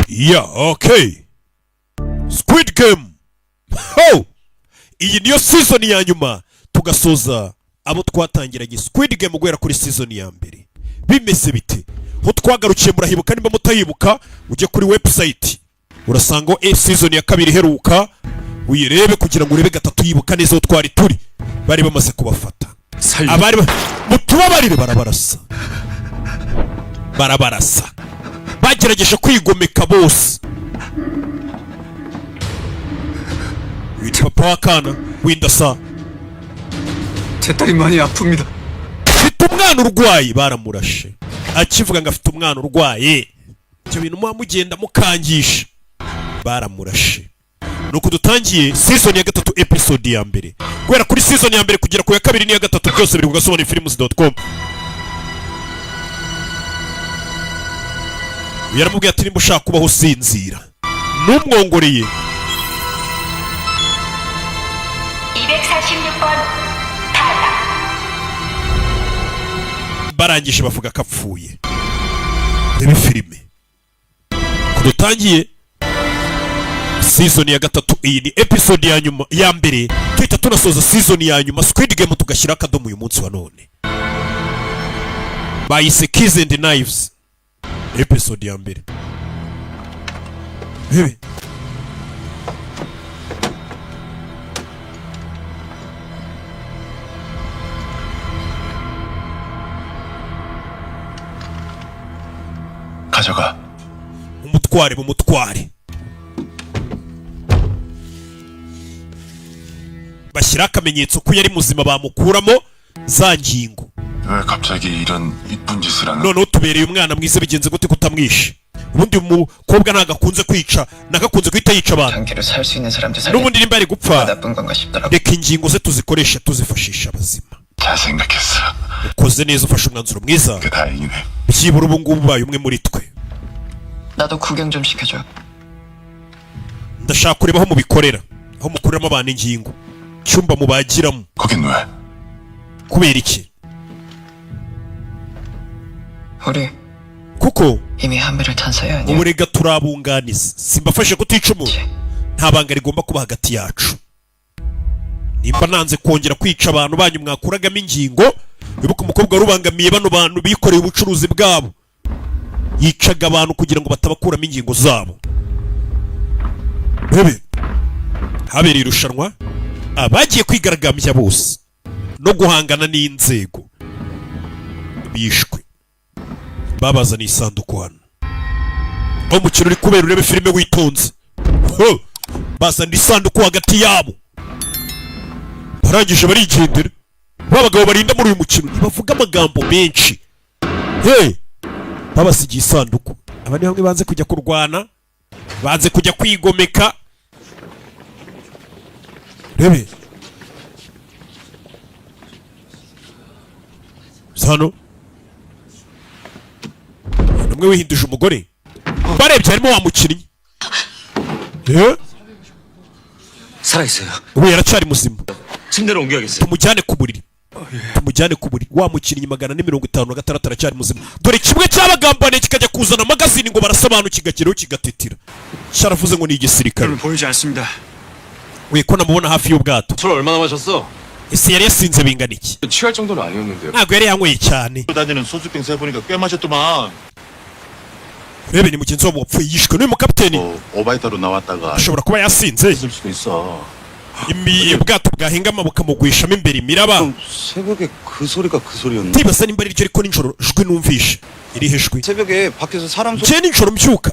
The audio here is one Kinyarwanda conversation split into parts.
Yeah, okay. Squid Game. Ho! Iyi niyo season ya nyuma tugasoza abo twatangiranye Squid Game guhera kuri season ya mbere. Bimeze bite? Ho twagarukiye murahibuka nimba mutayibuka ujye kuri website. Urasanga season ya kabiri heruka uyirebe kugira ngo urebe gatatu yibuka neza aho twari turi. Bari bamaze kubafata. Abari mutubabarire barabarasa. Bagerageje kwigomeka bose. Witwa papa wakana windasa. 제 딸이 많이 아픕니다. Afite umwana urwaye baramurashe. Akivuga ngo afite umwana urwaye. Cyo bintu mugenda mukangisha. Baramurashe. Nuko dutangiye season ya gatatu episode ya mbere. Guhera kuri season ya mbere kugera ku ya kabiri n'iya gatatu byose biri kugasobona films.com. Yaramubwiye ati nimba ushaka kubaho usinzira. Numwongoreye. 246번 타다. Barangije bavuga kapfuye. Reba filime. Kudutangiye season ya gatatu, iyi ni episode ya nyuma ya mbere. Tuhita tunasoza season ya nyuma Squid Game tugashyira akadomo uyu munsi wa none. Bayise Keys and Knives. Episode ya mbere. Bebe. 가져가. umutware. bashyira akamenyetso ko yari muzima bamukuramo za ngingo. 왜 갑자기 이런 이쁜 짓을 하는? None utubereye umwana mwiza bigenze gute kutamwishe? Ubundi umukobwa nagakunze kwica, nagakunze kwita yica abantu. 장기로 살 수 있는 사람들 살리. Nubundi nimba ari gupfa. 나쁜 건가 싶더라고. Reka ingingo ze tuzikoresha tuzifashisha abazima. 잘 생각했어. Ukoze neza ufashe umwanzuro mwiza. 그 다행이네. Byibura ubu ngubu ubaye umwe muri twe. 나도 구경 좀 시켜줘. Ndashaka kureba aho mubikorera, aho mukuramo abantu ingingo, cyumba mubagiramo. 거긴 왜? Kubera iki? 우리 Kuko 이미 한배를 탄 사이 아니야? ubu rega turabunganiza, simbafashe kutica umuntu. Nta banga rigomba kuba hagati yacu. Nimba nanze kongera kwica abantu banyu mwakuragamo ingingo, wibuka umukobwa warubangamiye bano bantu bikoreye ubucuruzi bwabo, yicaga abantu kugira ngo batabakuramo ingingo zabo. Bebe habereye irushanwa, abagiye kwigaragambya bose no guhangana n'inzego bishwe. Babazaniye isanduku hano. Aho umukino uri kubera urebe filime witonze. Bazana isanduku hagati yabo. Barangije barigendera. Babagabo barinda muri uyu mukino ntibavuga amagambo menshi. Babasigiye isanduku. Aba ni bamwe banze kujya kurwana, banze kujya kwigomeka. Rebe Sano Numwe wihinduje umugore. Barebye harimo wa mukinnyi. 살아있어요. Ubu yaracari muzima. 침대로 옮겨야겠어요. Tumujyane ku buriri. Wa mukinnyi 456 aracari muzima. Dore kimwe cy'abagambane kikajya kuzana magazine ngo barasobanura kigakiraho kigatetira. Cyaravuze ngo ni igisirikare. 보이지 않습니다. We ko namubona hafi y'ubwato. 술 얼마나 마셨어? Ese yari yasinze bingana iki? 취할 정도는 아니었는데요. Ntabwo yari yanyweye cyane. 다니는 소주병 세 보니까 꽤 마셨더만. Rebe ni mugenzi wabo wapfuye yishwe n'uyu mukapiteni. 오바이터로 나왔다가 Ashobora kuba yasinze. 있을 수도 있어. Ubwato bwahingama bukamugwishamo imbere imiraba. 새벽에 그 소리가 그 소리였는데. Ndibaza nimba ari ryo ariko nijoro jwi numvishe. Iri hejwi. 새벽에 밖에서 사람 소리. Je nijoro mbyuka.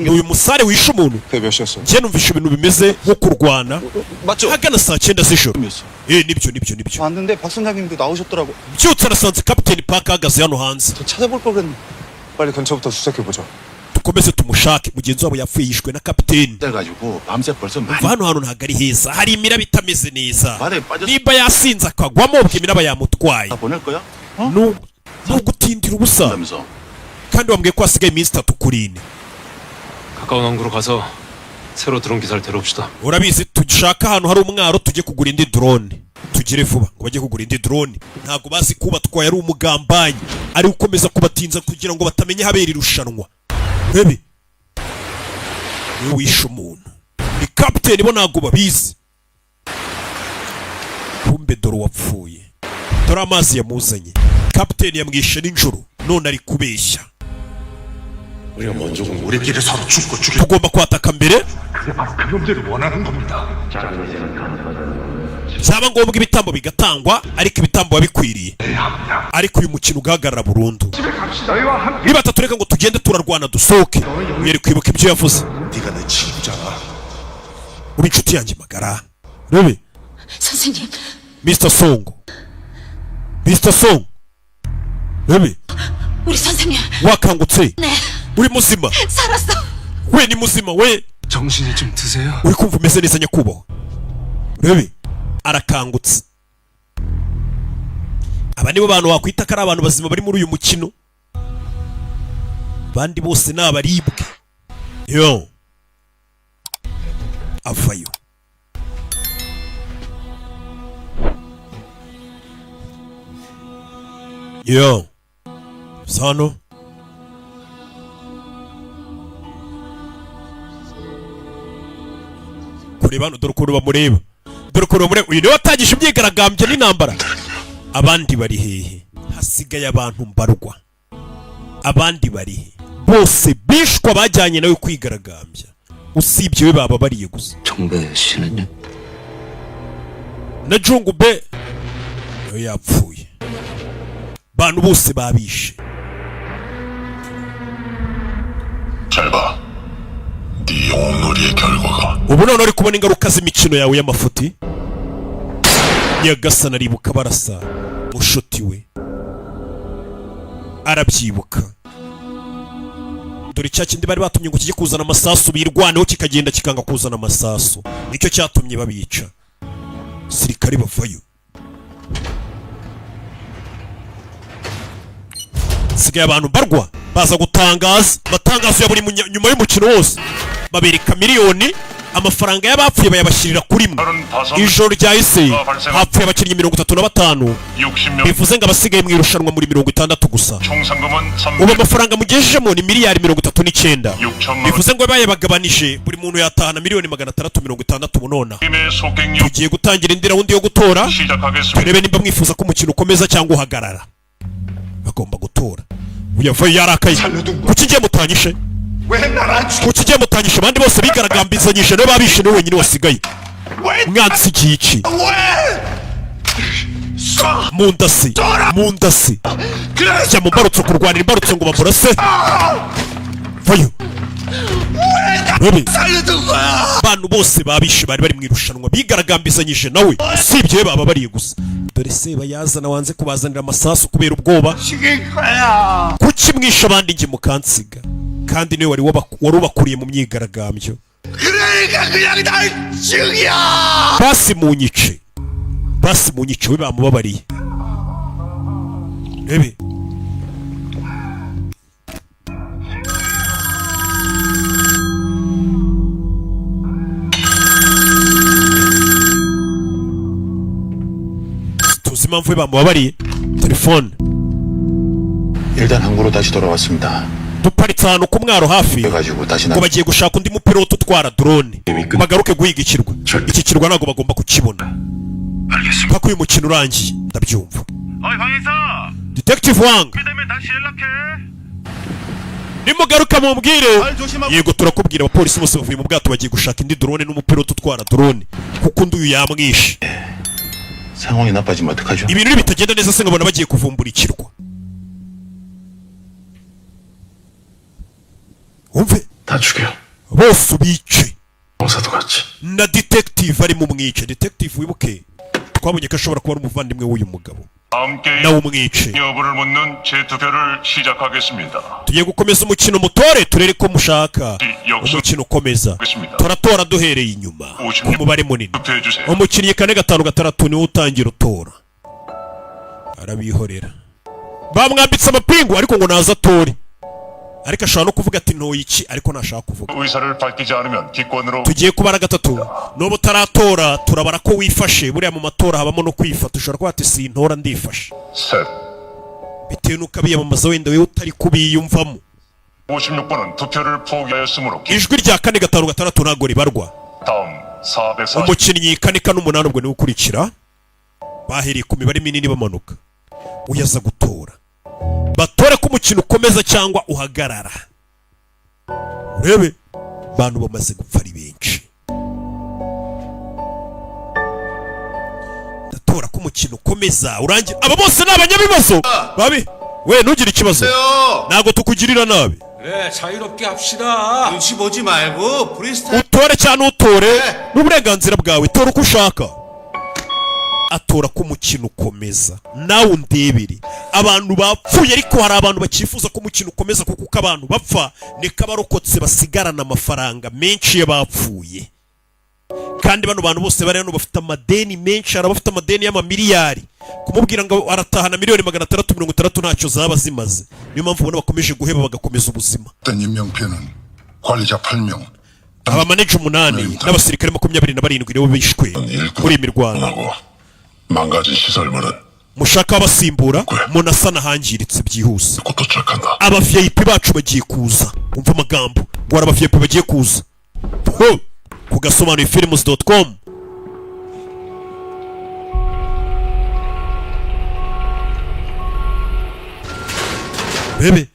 Uyu musare wishe umuntu. 몇 시였어? Je numvishe ibintu bimeze nko kurwana. 맞죠? Hagana saa 9 z'ijoro. Nibyo. 왔는데 박 선장님도 나오셨더라고. Byutse nasanze kapiteni Park ahagaze hano hanze. 저 찾아볼 걸 그랬네. 빨리 근처부터 수색해 보자. Dukomeze tumushake. Mugenzi wabo yapfuye yishwe na kapiteni. 그래가지고 밤새 벌써 Hano ntabwo ari heza. Hari imiraba itameze neza. 말에 빠졌어. Nimba yasinze akagwamo ubwo imiraba yamutwaye. 다 보낼 거야? Nugutindira ubusa. 그러면서 Kandi wambwiye ko hasigaye iminsi 3 kuri 4. 가까운 항구로 가서 새로 들어온 기사를 데려옵시다. Urabizi tushaka ahantu hari umwaro tujye kugura indi drone. Tugire vuba ngo bajye kugura indi drone. Ntabwo bazi kuba twaye ari umugambanyi. Ari ukomeza kubatinza kugira ngo batamenye habera irushanwa. Bebe niwe wishe umuntu. Ni kapiteni bo ntabwo babizi. Kumbe dore wapfuye. Dore amazi yamuzanye. Kapiteni yamwishe nijoro none ari kubeshya. 우리가 먼저 우리끼리 서로 죽고 죽여. Tugomba kwataka mbere. 그게 바로 그 놈들이 원하는 겁니다. Byaba ngombwa ibitambo bigatangwa ariko ibitambo bikwiriye. Ariko uyu mukino ugahagarara burundu. Niba tatureka ngo tugende turarwana dusohoke. Mwere kwibuka ibyo yavuze. 네가 내 친구잖아. Uri inshuti yanjye magara. Rebe. 선생님, Mr. Song. Mr. Song. Rebe. 우리 선생님. wakangutse. 네, uri muzima. 살았어. we ni muzima we. 정신이 좀 드세요? uri kumva umeze neza nyakubahwa. Rebe. arakangutse. aba nibo bantu wakwita ko ari abantu bazima bari muri uyu mukino. Bandi bose ni abaribwe. Yo. Avayo. Yo. Sano. Kuri bano dore ukuntu bamureba. Dore ukuntu bamureba. Uyu niwe watangije imyigaragambyo n'intambara. Abandi bari hehe? Hasigaye abantu mbarwa. Abandi bari he? Bose bishwa bajyanye nawe kwigaragambya. Usibye we baba bariye gusa. 정배 씨는요? Na Jungube yo yapfuye. Bantu bose babishe. 잘 봐. 네 영웅놀이의 결과가. Ubu none uri kubona ingaruka z'imikino yawe y'amafuti. Nyagasana aribuka barasa mushuti we. Arabyibuka. Dore cya kindi bari batumye ngo kijye kuzana amasasu birwaneho kikagenda kikanga kuzana amasasu. Nicyo cyatumye babica. Sirikari bavayo. Sigaye abantu barwa baza gutangaza matangazo ya buri nyuma y'umukino wose. Babereka miliyoni amafaranga y'abapfuye bayabashirira kuri mwe. Ijoro ryahise hapfuye abakinnyi 35 bivuze ngo abasigaye mu irushanwa muri 60 gusa. Ubu amafaranga mugejejemo ni miliyari 39. Bivuze ngo bayabagabanije buri muntu yatahana miliyoni 660 munona. Tugiye gutangira indi raundi yo gutora. Turebe nimba mwifuza ko umukino ukomeza cyangwa uhagarara. Bagomba gutora. Uyavayo yarakaye. Kuki ngiye mutanyishe? Kuki ngiye mutanyishe abandi bose bigaragambizanyije no babishe no wenyine wasigaye. Mwansi iki? Mundasi. Mundasi. Jya mu mbarutso kurwanira imbarutso ngo bamurase. Vayo. Rebe. Abantu bose babishe bari mu irushanwa bigaragambizanyije nawe. Usibye baba bariye gusa. Dore se bayazana wanze kubazanira amasasu kubera ubwoba. Kuki mwisha abandi nge mukansiga? Kandi niwe wari ubakuriye mu myigaragambyo. Basi munyice. Basi munyice we bamubabariye. Rebe. tuzi impamvu we bamubabariye. Telefone. 일단 항구로 다시 돌아왔습니다. duparitse ahantu ku mwaro hafi 그래가지고 다시 ngo bagiye gushaka undi mupilote utwara drone bagaruke guhiga ikirwa. Iki kirwa ntabwo bagomba kukibona mpaka uyu mukino urangiye. Ndabyumva. Detective Wang, nimugaruka mumbwire. Yego turakubwira. Abapolisi bose bavuye mu bwato bagiye gushaka indi drone n'umupilote utwara drone kuko undi uyu yamwishe. 상황이 나빠지면 어떡하죠? Ibintu bitagenda neza se nkabona bagiye kuvumbura ikirwa. Umve. 다 죽여. Bose ubice. 공사도 같이. Na detective ari mu mwice. Detective wibuke twabonye ko ashobora kuba ari umuvandimwe w'uyu mugabo. nawe umwice. 여부를 묻는 재투표를 시작하겠습니다. tugiye gukomeza umukino mutore turere ko mushaka. umukino ukomeza turatora duhereye inyuma ku mubare munini. umukinnyi 4-5-6 niwe utangira utora. Arabihorera bamwambitse amapingu ariko ngo naza atore. ariko ashobora no kuvuga ati ntoye iki ariko ntashaka kuvuga. 의사를 밝히지 않으면 기권으로. tugiye kubara gatatu. n'ubu utaratora turabara ko wifashe. buriya mu matora habamo no kwifata. ushobora kuba ati sintora ndifashe 셋. bitewe n'uko abiyamamaza wenda wewe utari kubiyumvamo. 56번은 투표를 포기하였으므로 ijwi rya 4-5-6 ntabwo ribarwa. 다음 440 umukinnyi 4-8 ubwo niwe ukurikira. Bahereye ku mibare minini bamanuka. Uyaza gutora. Batore ko umukino ukomeza cyangwa uhagarara. Urebe bantu bamaze gupfa ari benshi. Datora ko umukino ukomeza urangira. Aba bose ni abanyabibazo. Babi we ntugire ikibazo. Ntago tukugirira nabi. 그래 자유롭게 합시다. 눈치 보지 말고 프리스타일. Utore cyane utore n'uburenganzira bwawe. Tora uko ushaka. Atora ko umukino ukomeza. Nawe undebere. Abantu bapfuye ariko hari abantu bakifuza ko umukino ukomeza kuko uko abantu bapfa niko abarokotse basigarana amafaranga menshi y'abapfuye. Kandi bano bantu bose bari hano bafite amadeni menshi, hari abafite amadeni y'amamiliyari. Kumubwira ngo aratahana miliyoni 660 ntacyo zaba zimaze. Niyo mpamvu ubona bakomeje guheba bagakomeza ubuzima. 임명표는 관리자 8명 Abamaneja 8 n'abasirikare 27 nibo bishwe muri imirwano. 망가진 시설물은 Mushaka abasimbura munasana hangiritse byihuse. 곧 도착한다. Aba VIP bacu bagiye kuza. Umva amagambo ngo aba VIP bagiye kuza. Ho kugasobanuye films.com. Bebe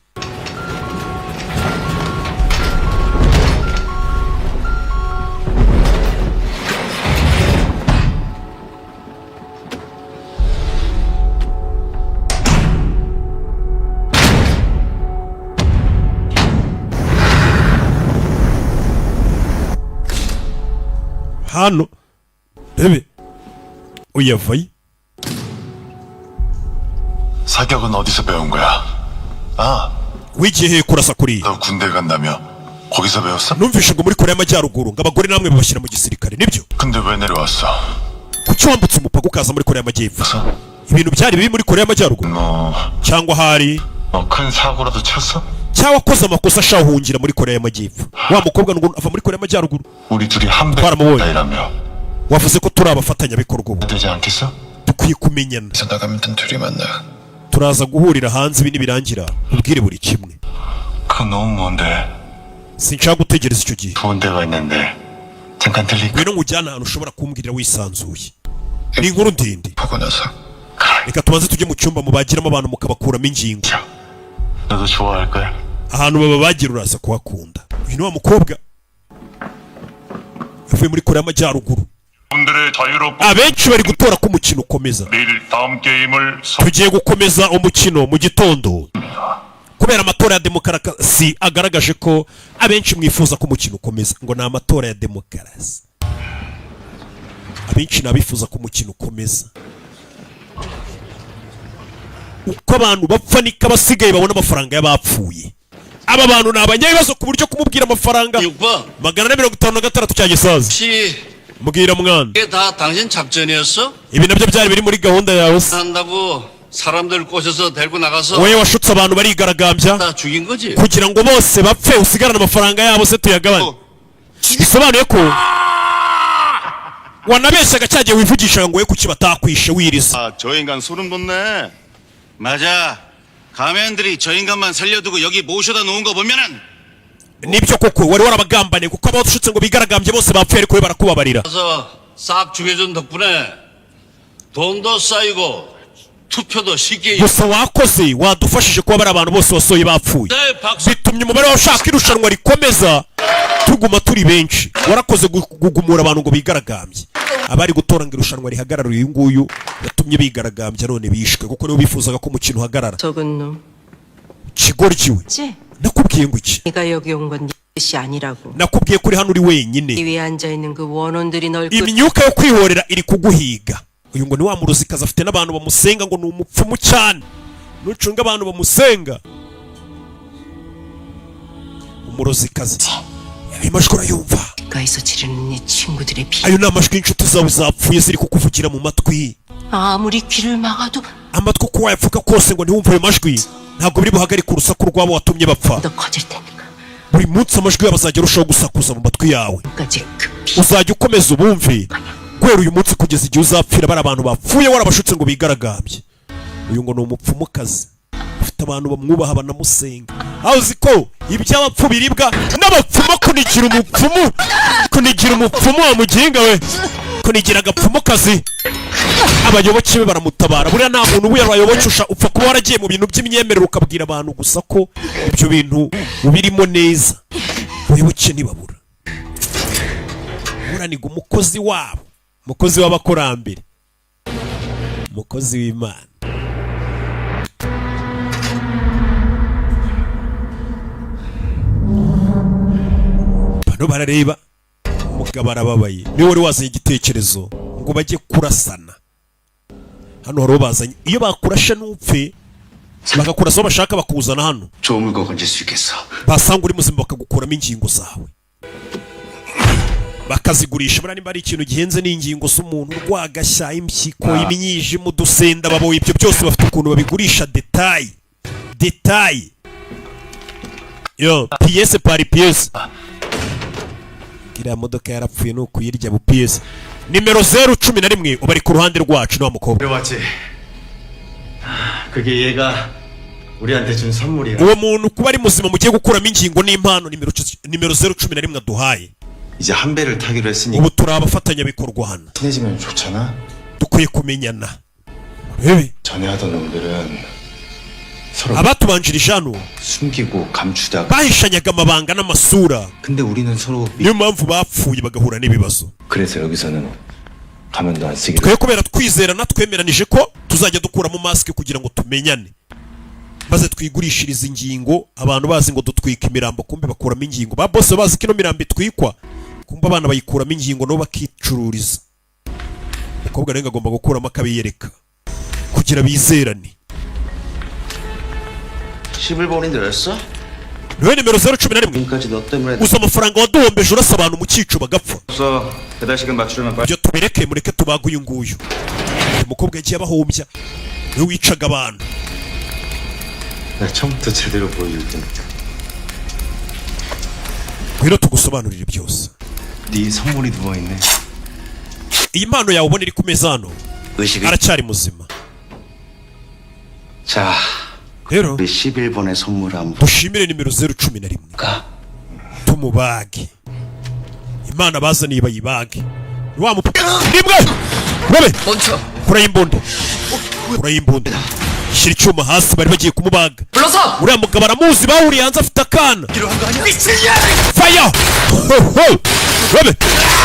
hano bebe uyavaye. 사격은 어디서 배운 거야? 아, wigiye kurasa kuri. 너 군대 간다며 거기서 배웠어? Numvishe ngo muri Korea y'Amajyaruguru ngo abagore namwe babashyira mu gisirikare nibyo? 근데 왜 내려왔어? Kuki wambutse umupaka ukaza muri Korea y'Amajyepfo? Ibintu byari bibi muri Korea y'Amajyaruguru? cyangwa hari 큰 사고라도 쳤어? cyangwa koza amakosa ashahungira muri Korea y'Amajyepfo? Wa mukobwa ngo ava muri Korea y'Amajyaruguru? 우리 둘이 한 바람을 배이라며 wavuze ko turi abafatanyabikorwa ubu. 되지 않겠어? Dukwiye kumenyana. 나가면 둘이 만나. Turaza guhurira hanze ibi nibirangira ubwire buri kimwe. 그 너무 먼데 Sinshaka gutegereza icyo gihe. 좋은 데가 있는데 잠깐 들릴까? Ngwino nkujyana ahantu ushobora kumbwirira wisanzuye. Ni inkuru ndende. 보고 나서 Reka tubanze tujye mu cyumba mubagiramo abantu mukabakuramo ingingo. 너도 좋아할 거야. Ahantu babagira uraza kuhakunda. Uyu ni wa mukobwa yavuye muri Korea y'Amajyaruguru. 분들의 자유롭고 Abenshi bari gutora ko umukino ukomeza. 내일 다음 게임을 Tugiye gukomeza umukino mu gitondo. Kubera amatora ya demokarasi agaragaje ko abenshi mwifuza ko umukino ukomeza. Ngo ni amatora ya demokarasi. Abenshi nabifuza ko umukino ukomeza. Uko abantu bapfa niko abasigaye babona amafaranga y'abapfuye. Aba bantu ni abanyabibazo ku buryo kumubwira amafaranga 6번 456 cyagisaza. 혹시 Mbwira mwana 이게 다 당신 작전이었어? ibi nabyo byari biri muri gahunda yawe se? 한다고 사람들 꼬셔서 데리고 나가서 Wowe washutse abantu barigaragambya 다 죽인 거지? kugira ngo bose bapfe usigarane amafaranga yabo se tuyagabane. Bisobanuye ko wanabeshyaga cyagiye wivugishaga ngo we kuki batakwishe wiriza. 아, 저 인간 소름 돋네. 맞아. 가면들이 저 인간만 살려두고 여기 모셔다 놓은 거 보면은 Nibyo koko wari warabagambane kuko abashutse ngo bigaragambye bose bapfuye ariko we barakubabarira. 가서 싹 죽여준 덕분에 돈도 쌓이고 투표도 쉽게 Gusa wakoze wadufashije kuba bari abantu bose wasoye bapfuye. 네, 박수. Bitumye umubare w'abashaka irushanwa rikomeza tuguma turi benshi. Warakoze gugumura abantu ngo bigaragambye. Abari gutoranga irushanwa rihagarariye uyu nguyu yatumye bigaragambya none bishwe kuko nibo bifuzaga ko umukino uhagarara. 적은 놈. Kigoryiwe. 지? Nakubwiye ngo iki? 네가 여기 온 건 네 뜻이 아니라고. Nakubwiye kuri hano uri wenyine. 이 위에 앉아 있는 그 원혼들이 널 Imyuka yo kwihorera iri kuguhiga. Uyu ngo ni wa muruzikazi afite n'abantu bamusenga ngo ni umupfumu cyane. Nucunga abantu bamusenga. Umuruzikazi. Ayo majwi urayumva. 가에서 지르는 네 친구들의 피. Ayo ni amajwi y'inshuti zawe zapfuye ziri kukuvugira mu matwi. 아무리 귀를 막아도 Amatwi uko wayapfuka kose ngo ntiwumve ayo majwi ntabwo biri buhagarike urusaku rwabo watumye bapfa. 더 커질 테니까. Buri munsi amajwi yabo azajya arushaho gusakuza mu matwi yawe. 까지 그 피. Uzajya ukomeza ubumve guhera uyu munsi kugeza igihe uzapfira bari abantu bapfuye warabashutse ngo bigaragambye. Uyu ngo ni umupfumukazi afite abantu bamwubaha banamusenga. uzi ko iby'abapfu biribwa n'abapfumu. Kunigira umupfumu wa muginga we, kunigira agapfumukazi. Abayoboke be baramutabara. Buriya nta muntu ubuye abayobokesha upfa kuba waragiye mu bintu by'imyemerere ukabwira abantu gusa ko ibyo bintu ubirimo neza. Abayoboke ntibabura. Buraniga umukozi wabo, umukozi w'abakurambere, umukozi w'Imana. Bano barareba umugabo arababaye. Niwe wari wazanye igitekerezo ngo bajye kurasana. Hano haro bazanye iyo bakurasha n'upfe bakakurasa bashaka bakuzana hano. 좋은 물건 건질 수 있겠어. Basanga uri muzima bakagukuramo ingingo zawe. Bakazigurisha bura nimba ari ikintu gihenze n'ingingo z'umuntu rwagashya, impyiko, imyijima, udusenda, baboye ibyo byose bafite ukuntu babigurisha detail. Yo, pièce par pièce. Kiriya modoka yarapfuye no kuyirya bu pièce. Nimero 011 ubari ku ruhande rwacu no mukobwa. 맞지? 그게 얘가 우리한테 준 선물이야. Uwo muntu kuba ari muzima mugiye gukuramo ingingo n'impano nimero 011 aduhaye. 이제 한 배를 타기로 했으니 ubu turi abafatanya bikorwa hano. 친해지면 좋잖아. dukwiye kumenyana. Urebe 전에 하던 놈들은 서로 abatubanjirije hano 숨기고 감추다가 bahishanyaga amabanga n'amasura. 근데 우리는 서로 niyo mpamvu bapfuye bagahura n'ibibazo. 그래서 여기서는 가면도 안 쓰기로. twe kubera twizerana twemeranije ko tuzajya dukuramo mask kugira ngo tumenyane, maze twigurishiriza ingingo. Abantu bazi ngo dutwika imirambo, kumbe bakuramo ingingo. Ba boss bazi ko ino mirambo itwikwa, kumbe abana bayikuramo ingingo no bakicururiza. Umukobwa rero agomba gukuramo akabiyereka kugira bizerane. 11번인데 였어? Niwe nimero 011. 지금까지 너 때문에 uza amafaranga waduhombeje urasa abantu mu cyico bagapfa. 없어. 배달 시간 맞추려면 빨리. Ibyo tubireke, mureke tubaga uyu nguyu. Umukobwa yagiye abahombya, niwe wicaga abantu. 나 처음부터 제대로 보여줄 테니까. Rero tugusobanurire byose. 네 선물이 누워 있네. Iyi mpano yawe ubona iri ku meza hano 의식이. aracyari muzima. 자, rero 우리 11번의 선물 한번 dushimire nimero 011 볼까? tumubage. Imana bazaniye bayibage. Wa mupaka nimwe urabe 멈춰. kurayimbunda shira icyuma hasi. Bari bagiye kumubaga. 불러서. uriya mugabo aramuzi, bahuriye hanze afite akana. Fire! urabe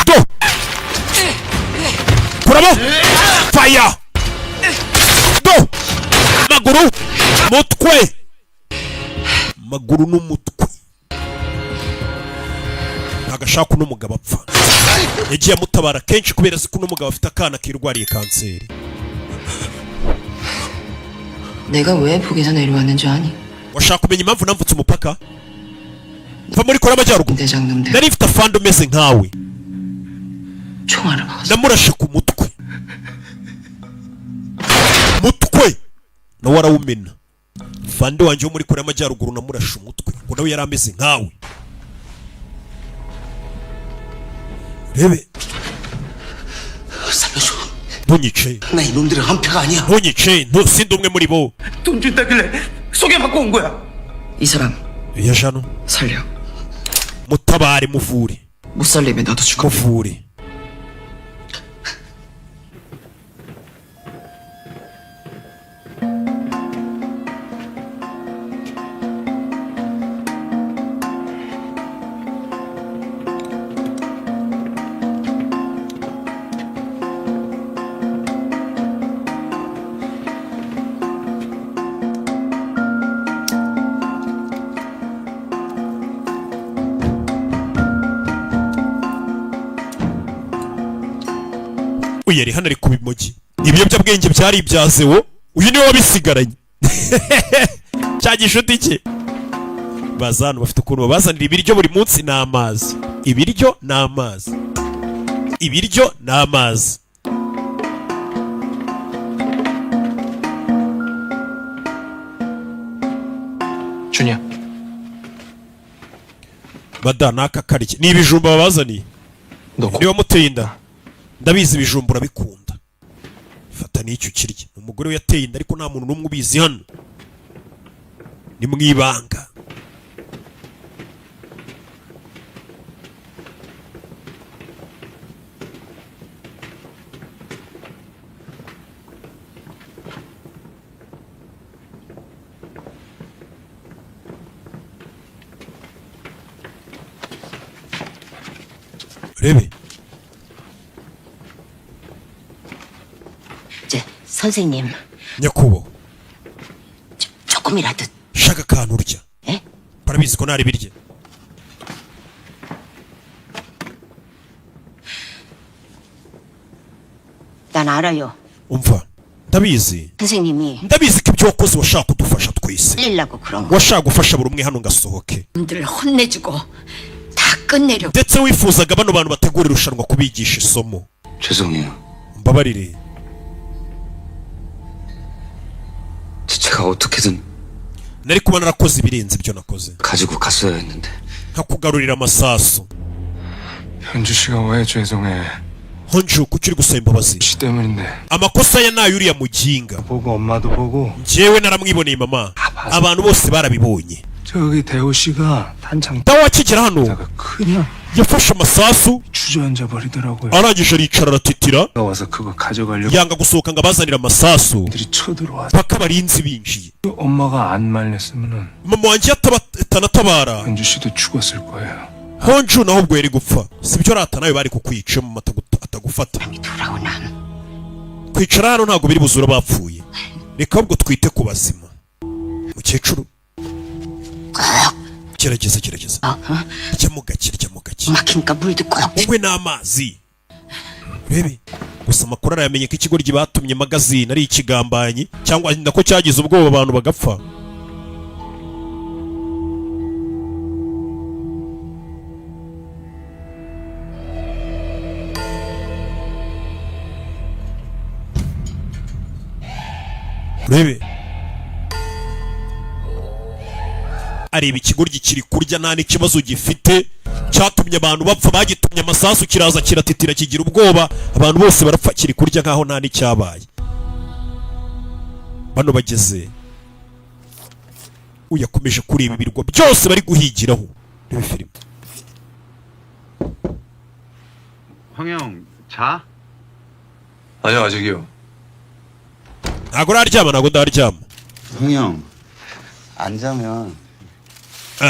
do kuramo fire do maguru n'umutwe. Agashaka uno mugabo apfa. Yagiye amutabara kenshi kubera ko uno mugabo afite akana kirwariye kanseri. 내가 왜 북에서 내려왔는지 아니? washaka kumenya impamvu namvutse umupaka? mva muri Korea y'Amajyaruguru. 대장놈들 nari mfite afande umeze nkawe, 총알을 박았어. namurashe ku mutwe nawe arawumena. Fande wanjye wo muri Korea y'Amajyaruguru namurashe umutwe ngo nawe yari ameze nkawe. rebe 살려줘. ntunyice, 나 이놈들은 한패가 아니야. ntunyice, sindi umwe muri bo. 돈 준다길래 소개받고 온 거야. 이 사람 yajano 살려. mutabare muvure, 못 살리면 나도 죽어. muvure. Uyu yari hano ari ku bimogi. Ibiyobyabwenge byari ibyazewo, uyu niwe wabisigaranye. Cya gishuti cye. Bazana bafite ukuntu babazanira ibiryo buri munsi n'amazi. Ibiryo n'amazi. Ibiryo n'amazi. 준이야. Bada naka kariki. Ni ibijumba babazaniye. Niwe muteye inda. Ndabizi ibijumba urabikunda. Fata n'icyo kirya. Umugore we yateye inda ariko nta muntu n'umwe ubizi hano. Ni mwibanga. urebe 이제 선생님 nyakubahwa 조금이라도 shaka akantu urya 에? barabizi ko ntari birye 난 알아요. umva ndabizi 선생님이 ndabizi ko ibyo wakoze washaka kudufasha twese 살리려고 그런 거. washaka gufasha buri umwe hano ngasohoke 놈들을 혼내주고 다 끝내려고. ndetse wifuzaga bano bantu bategura irushanwa kubigisha isomo 죄송해요. mbabarire 제가 어떻게든 nari kuba narakoze ibirenze ibyo nakoze 가지고 갔어야 했는데. nkakugarurira amasasu 현주 씨가 왜 죄송해? honju kuki uri gusaba imbabazi 씨 때문인데. amakosa ya nayo uriya muginga 보고 엄마도 보고 njyewe naramwiboneye mama abantu bose barabibonye 저기 대호 씨가 단창 dawe akigera hano 다가 그냥 yafashe amasasu 주저앉아 버리더라고요. arangije aricara aratitira 와서 그거 가져가려고 yanga gusohoka ngo abazanire amasasu 들이 쳐들어와서 paka abarinzi binjiye 엄마가 안 말렸으면은 mama wanjye atanatabara 현주 씨도 죽었을 거예요. honju naho ubwo yari gupfa sibyo rata nawe bari kukwica mama atagufata 돌아오나. kwicara hano ntabwo biri buzura bapfuye reka ahubwo twite ku bazima mukecuru gerageza ryamo gake 막히니까 물도 꼭. unywe n'amazi urebe gusa amakuru arayamenye ko ikigoryi batumye magazine ari ikigambanyi cyangwa nako cyagize ubwoba abantu bagapfa urebe areba ikigoryi kiri kurya nta n'ikibazo gifite cyatumye abantu bapfa bagitumye amasasu kiraza kiratitira kigira ubwoba abantu bose barapfa kiri kurya nkaho nta n'icyabaye bano bageze uyakomeje kureba ibirwa byose bari guhigiraho reba filime 황영 자? 아니요 아직이요. ntabwo uraryama ntabwo ndaryama 형형 안 자면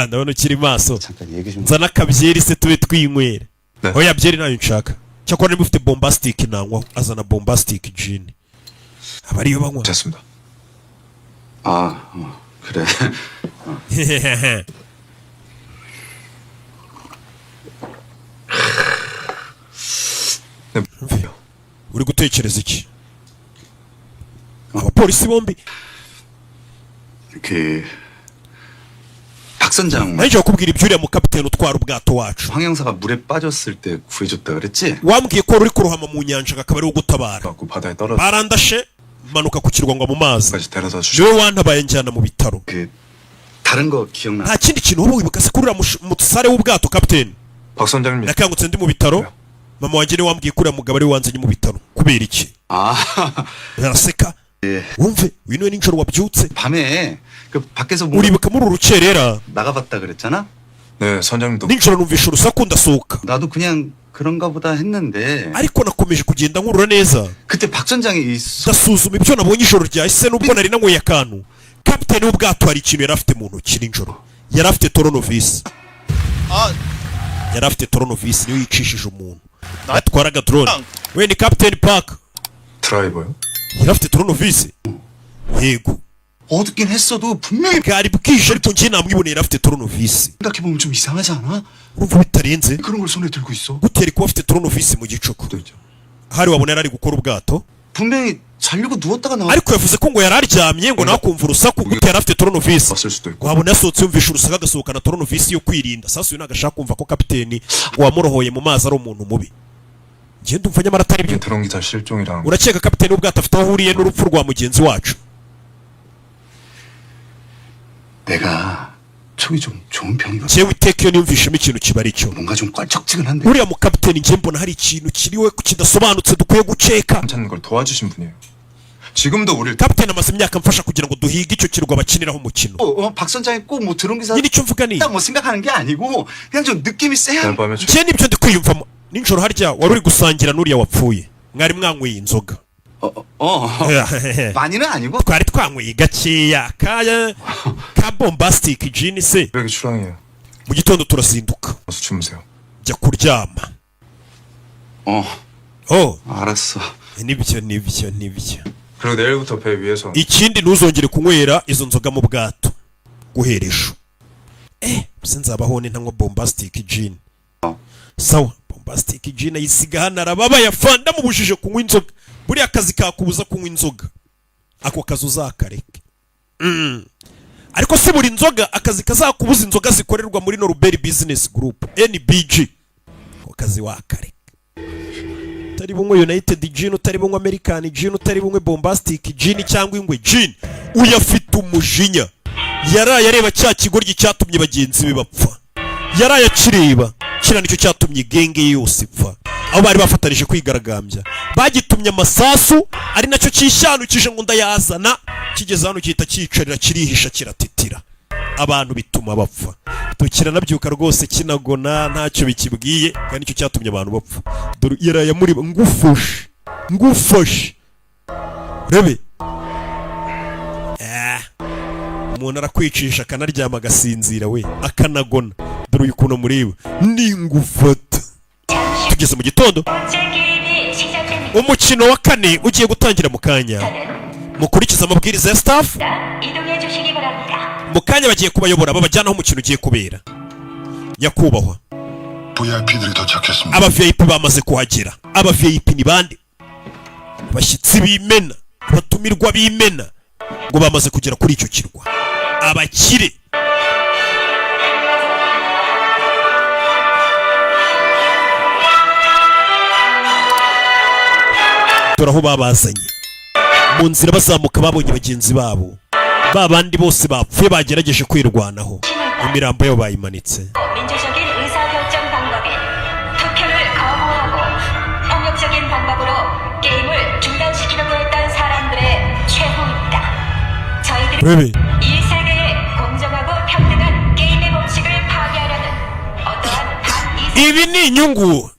ndabona ukiri maso 잠깐 얘기 좀. nzana akabyeri se tube twinywera Ne. oya byeri nayo nshaka cyakora niba ufite bombastic nanywa azana bombastic gin aba ariyo banywa 됐습니다. 그래. uri gutekereza iki abapolisi bombi 박 선장 nanjye bakubwira ibyuriya mu kapiteni utwara ubwato wacu 황 형사가 물에 빠졌을 때 구해줬다 그랬지? wambwiye ko wari uri kurohama mu nyanja akaba ariwo gutabara 갖고 바다에 떨어져 barandashe manuka ku kirwa ngo mu mazi 까지 데려다 주시. niwe wantabaye njyana mu bitaro 다른 거 기억나? nta kindi kintu wowe wibuka se kurira musare w'ubwato kapiteni 박 선장님 nakangutse ndi mu bitaro mama wanjye niwe wambwiye ko uriya mugabo ari we wanzanye mu bitaro kubera iki araseka wumve wino nijoro wabyutse 밤에 그 밖에서 uribuka muri uru rukerera 나가봤다 그랬잖아? 네 선장님도 nijoro numvisha urusaku ndasohoka 나도 그냥 그런가 보다 했는데 ariko nakomeje kugenda nkurura neza 그때 박 선장이 ndasuzuma ibyo nabonye ijoro ryahise nubwo nari nanyweye akantu kapiteni w'ubwato hari ikintu yari afite mu ntoki nijoro yari afite toronovisi yari afite toronovisi niyo yicishije umuntu atwaraga drone we ni kapiteni park 드라이버요? yari afite toronovisi yego 어둡긴 했어도 분명히 bwari bwije ariko njye namwiboneye yari afite toronovisi 생각해보면 좀 이상하지 않아? urumva bitarenze 그런 걸 손에 들고 있어 gutera kuba afite toronovisi mu gicuku hari wabona yari ari gukora ubwato 분명히 자려고 누웠다가 나와 ariko yavuze ko ngo yari aryamye ngo nawe akumva urusaku gute yari afite toronovisi 왔을 수도 있고 wabona yasohotse yumvisha urusaku agasohokana toronovisi yo kwirinda sasa uyu ntabwo ashaka kumva ko kapiteni wamurohoye mu mazi ari umuntu mubi njye ndumva nyamara atari byo 드론 기사 실종이랑 urakeka kapiteni w'ubwato afite aho ahuriye n'urupfu rwa mugenzi wacu 내가 촉이 좀 좋은 편이거든 njyewe iteka iyo niyumvishemo ikintu kiba ari cyo 뭔가 좀 껄쩍지근한데 uriya mukapiteni njye mbona hari ikintu kiriwe kidasobanutse dukwiye guceka 찾는 걸 도와주신 분이에요. 지금도 우리를 kapiteni amaze imyaka mfasha kugira ngo duhige icyo kirwa bakiniraho umukino 박 선장이 꼭 뭐 드론 기사 nyine icyo mvuga ni 뭐 생각하는 게 아니고 그냥 좀 느낌이 세야 오늘 밤에 njye nibyo ndi kwiyumvamo nijoro harya wari uri gusangira n'uriya wapfuye mwari mwanyweye inzoga 많이는 아니고 twari twanyweye gakeya ka bombastic gin se 여기 출항이에요. mu gitondo turazinduka 어서 주무세요. jya kuryama 알았어. nibyo. 그리고 내일부터 배 위에서 ikindi ntuzongere kunywera izo nzoga mu bwato guhera ejo. Sinzabaho ni ntanywa bombastic gin. Sawa, bombastic gin ayisiga hano arababa yafanda mubujije kunywa inzoga. Buriya akazi kakubuza kunywa inzoga, ako kazi uzakareke. Ariko si buri nzoga akazi kazakubuza inzoga zikorerwa muri Norbert Business Group NBG, ako kazi wakareke. Utari bunywe United Gin, utari bunywe American Gin, utari bunywe bombastic gin cyangwa ingwe gin, uyafite umujinya. Yaraye areba cya kigoryi cyatumye bagenzi be bapfa, yaraye akireba kira nicyo cyatumye genge yose ipfa. Aho bari bafatanije kwigaragambya bagitumye amasasu, ari nacyo cyishanukije ngo ndayazana, kigeze hano cyita cyicarira kirihisha kiratitira, abantu bituma bapfa. Tukira nabyuka rwose kinagona ntacyo bikibwiye, kandi nicyo cyatumye abantu bapfa. Dore yaraye muri ngufashe rebe. Umuntu arakwicisha akanaryama agasinzira we akanagona. Dore uyu kuntu mureba ningufata. Tugeze mu gitondo, umukino wa kane ugiye gutangira mu kanya. Mukurikiza amabwiriza ya staff. Mu kanya bagiye kubayobora babajyana aho umukino ugiye kubera. Nyakubahwa, VIP들이 도착했습니다. aba VIP bamaze kuhagera. Aba VIP ni bande? Abashyitsi b'imena, batumirwa b'imena ngo bamaze kugera kuri icyo kirwa. Abakire turaho babazanye mu nzira bazamuka, babonye bagenzi babo babandi bose bapfuye bagerageje kwirwanaho, imirambo yabo bayimanitse. Rebe ibi ni inyungu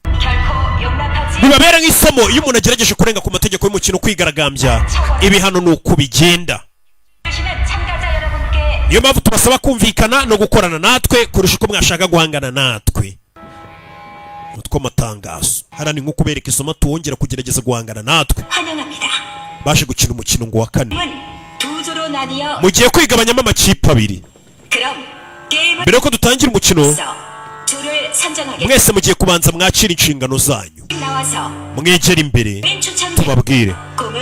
bibabera nk'isomo iyo umuntu agerageje kurenga ku mategeko y'umukino kwigaragambya. Ibi hano ni uko bigenda. Niyo mpamvu tubasaba kumvikana no gukorana natwe kurusha uko mwashaka guhangana natwe. Utwo matangazo hara ni nko kubereka isomo tuwongera kugerageza guhangana natwe. Baje gukina umukino ngo wa kane, mugiye kwigabanyamo amakipe abiri. Mbere yuko dutangira umukino, mwese mugiye kubanza mwakira inshingano zanyu. Mwegera imbere tubabwire.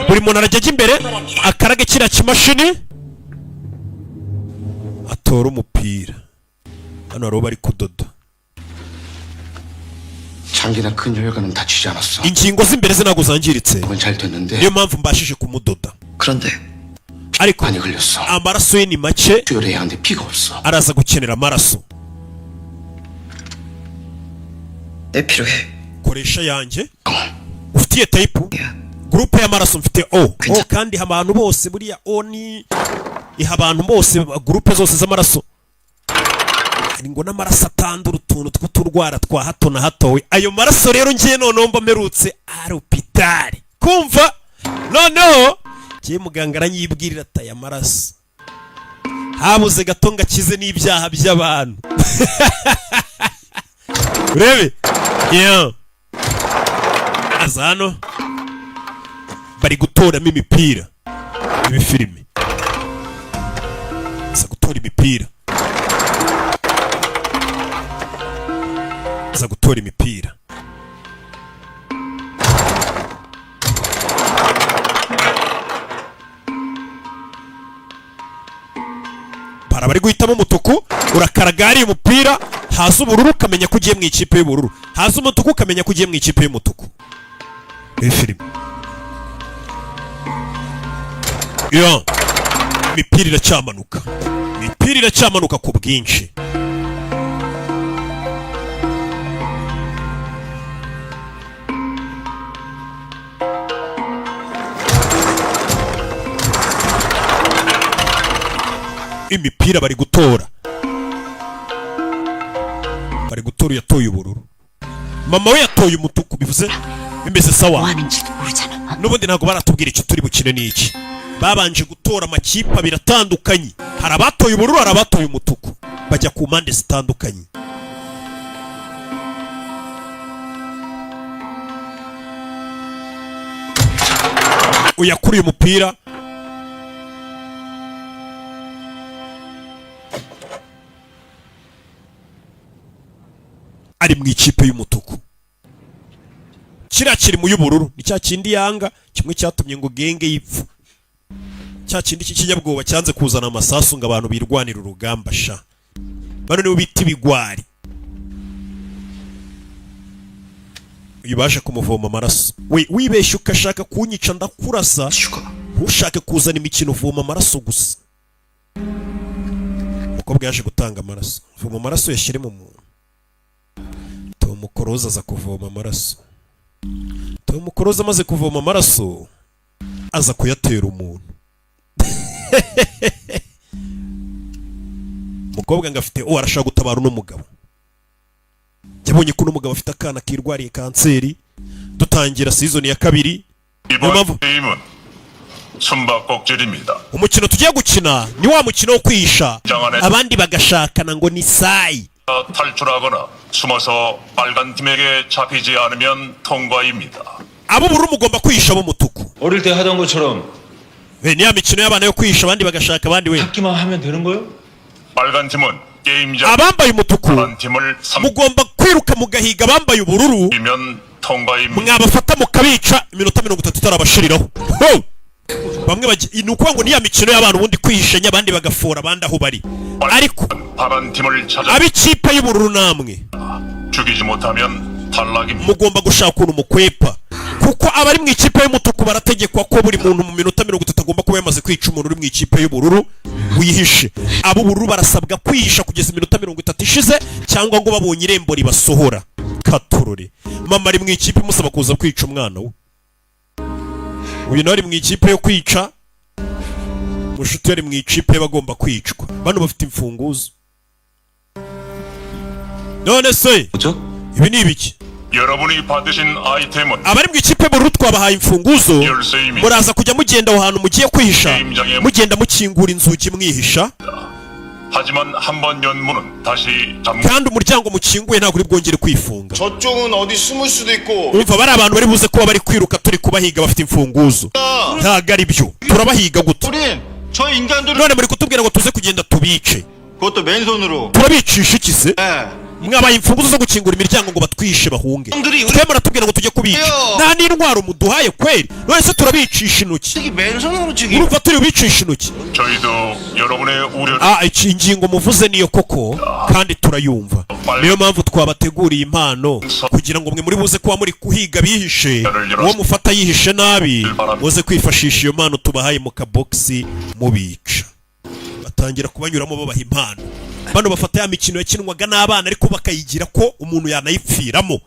Buri muntu arajya imbere akarage kiriya kimashini atora umupira. Hano hariho bari kudoda. 장기나 큰 혈관은 다치지 않았어. ingingo z'imbere ze ntabwo zangiritse, 그건 잘 됐는데 niyo mpamvu mbashije kumudoda. 그런데 ariko 많이 걸렸어. amaraso ye ni make, 수혈해야 하는데 피가 없어. araza gukenera amaraso. 내 필요해. koresha yanjye. ufitiye type groupe y'amaraso mfite O. Kandi abantu bose buriya O ni iha abantu bose groupe zose z'amaraso. Hari ngo n'amaraso atandura utuntu tw'uturwara twa hato na hato. Ayo maraso rero ngiye noneho mba merutse arupitari kumva. Noneho ngiye muganga aranyibwirira ati aya maraso habuze gato ngakize n'ibyaha by'abantu. Urebe aza hano bari gutoramo imipira. Ibi filime aza gutora imipira, aza gutora imipira. Para bari guhitamo umutuku, urakaragari umupira, haza ubururu ukamenya ko ugiye mu ikipe y'ubururu, haza umutuku ukamenya ko ugiye mu ikipe y'umutuku. Iyi filime imipira iracyamanuka, imipira iracyamanuka ku bwinshi. Imipira bari gutora, bari gutora. Yatoye ubururu, mama we yatoye umutuku. Bivuze bimeze sawa. N'ubundi ntabwo baratubwira icyo turi bukine n'iki. Babanje gutora amakipe abiri atandukanye. Hari abatoye ubururu, hari abatoye umutuku, bajya ku mpande zitandukanye. uyakuriye umupira ari mu ikipe y'umutuku, kiriya kiri mu y'ubururu, ni cya kindi yanga, kimwe cyatumye ngo genge yipfa, cya kindi cy'ikinyabwoba cyanze kuzana amasasu ngo abantu birwanire urugamba sha, bano nibo bita ibigwari. Uyibasha kumuvoma amaraso, we wibeshye ukashaka kunyica ndakurasa, ntushake kuzana imikino uvoma amaraso gusa. Umukobwa yaje gutanga amaraso, voma amaraso yashyire mu muntu. Tom Cruise aza kuvoma amaraso, Tom Cruise amaze kuvoma amaraso aza kuyatera umuntu. Umukobwa ngo afite arashaka gutabara uno mugabo, yabonye ko uno mugabo afite akana kirwariye kanseri. Dutangira season ya 2. 이번 게임은 숨바꼭질입니다. umukino tugiye gukina ni wa mukino wo kwihisha abandi bagashakana ngo ni sayi. 탈출하거나 숨어서 빨간 팀에게 잡히지 않으면 통과입니다. abo bururu mugomba kwihisha abo mutuku. 어릴 때 하던 것처럼 ni ya mikino y'abana yo kwihisha abandi bagashaka abandi. we 찾기만 하면 되는 거요? 빨간 팀은 게임장 abambaye umutuku 파란 팀을 mugomba kwiruka mugahiga abambaye ubururu, 삼면 통과입니다. mwabafata mukabica iminota 30 itarabashiriraho. bamwe ni ukuvuga ngo niya mikino y'abantu ubundi kwihishanya abandi bagafora abandi aho bari, ariko 파란 팀을 찾아 ab'ikipe y'ubururu namwe 죽이지 못하면 탈락입니다. mugomba gushaka ukuntu mukwepa, kuko abari mu ikipe y'umutuku barategekwa ko buri muntu mu minota 30 agomba kuba yamaze kwica umuntu uri mu ikipe y'ubururu wihishe. abo bururu barasabwa kwihisha kugeza iminota 30 ishize, cyangwa ngo babonye irembo ribasohora. Katurore mama ari mu ikipe musaba kuza kwica umwana we, uyu nawe ari mu ikipe yo kwica, mushuti yari mu ikipe bagomba kwicwa. Bano bafite imfunguzo. none se ibi ni ibiki? 여러분이 받으신 아이템은 abari mu ikipe y'ubururu twabahaye imfunguzo, 열쇠입니다. muraza kujya mugenda aho hantu mugiye kwihisha, mugenda mukingura inzugi mwihisha, 하지만 한 번 연 문은 다시 kandi umuryango mukinguye ntabwo uri bwongere kwifunga. 저쪽은 어디 숨을 수도 있고. urumva bari abantu bari buze kuba bari kwiruka turi kubahiga bafite imfunguzo, ntabwo ari byo. turabahiga gute? 우린 저 인간들을 none muri kutubwira ngo tuze kugenda tubice, 그것도 맨손으로. turabicisha iki se? 예. mwabaye imfunguzo zo gukingura imiryango ngo batwishe bahunge, 형들이 우리 twemera tubwira ngo tujye kubica, nta n'intwaro muduhaye kweri, none se turabicisha intoki? 저기 맨손으로 죽이. urumva turi bubicisha intoki? 저희도 여러분의 우려를 iki ingingo muvuze niyo koko kandi turayumva, niyo mpamvu twabateguriye impano kugira ngo mwe muri buze kuba muri kuhiga bihishe, uwo mufata yihishe nabi muze kwifashisha iyo mpano tubahaye mu kabogisi mubica. batangira kubanyuramo babaha impano. bano bafata ya mikino yakinwaga n'abana ariko bakayigira ko umuntu yanayipfiramo.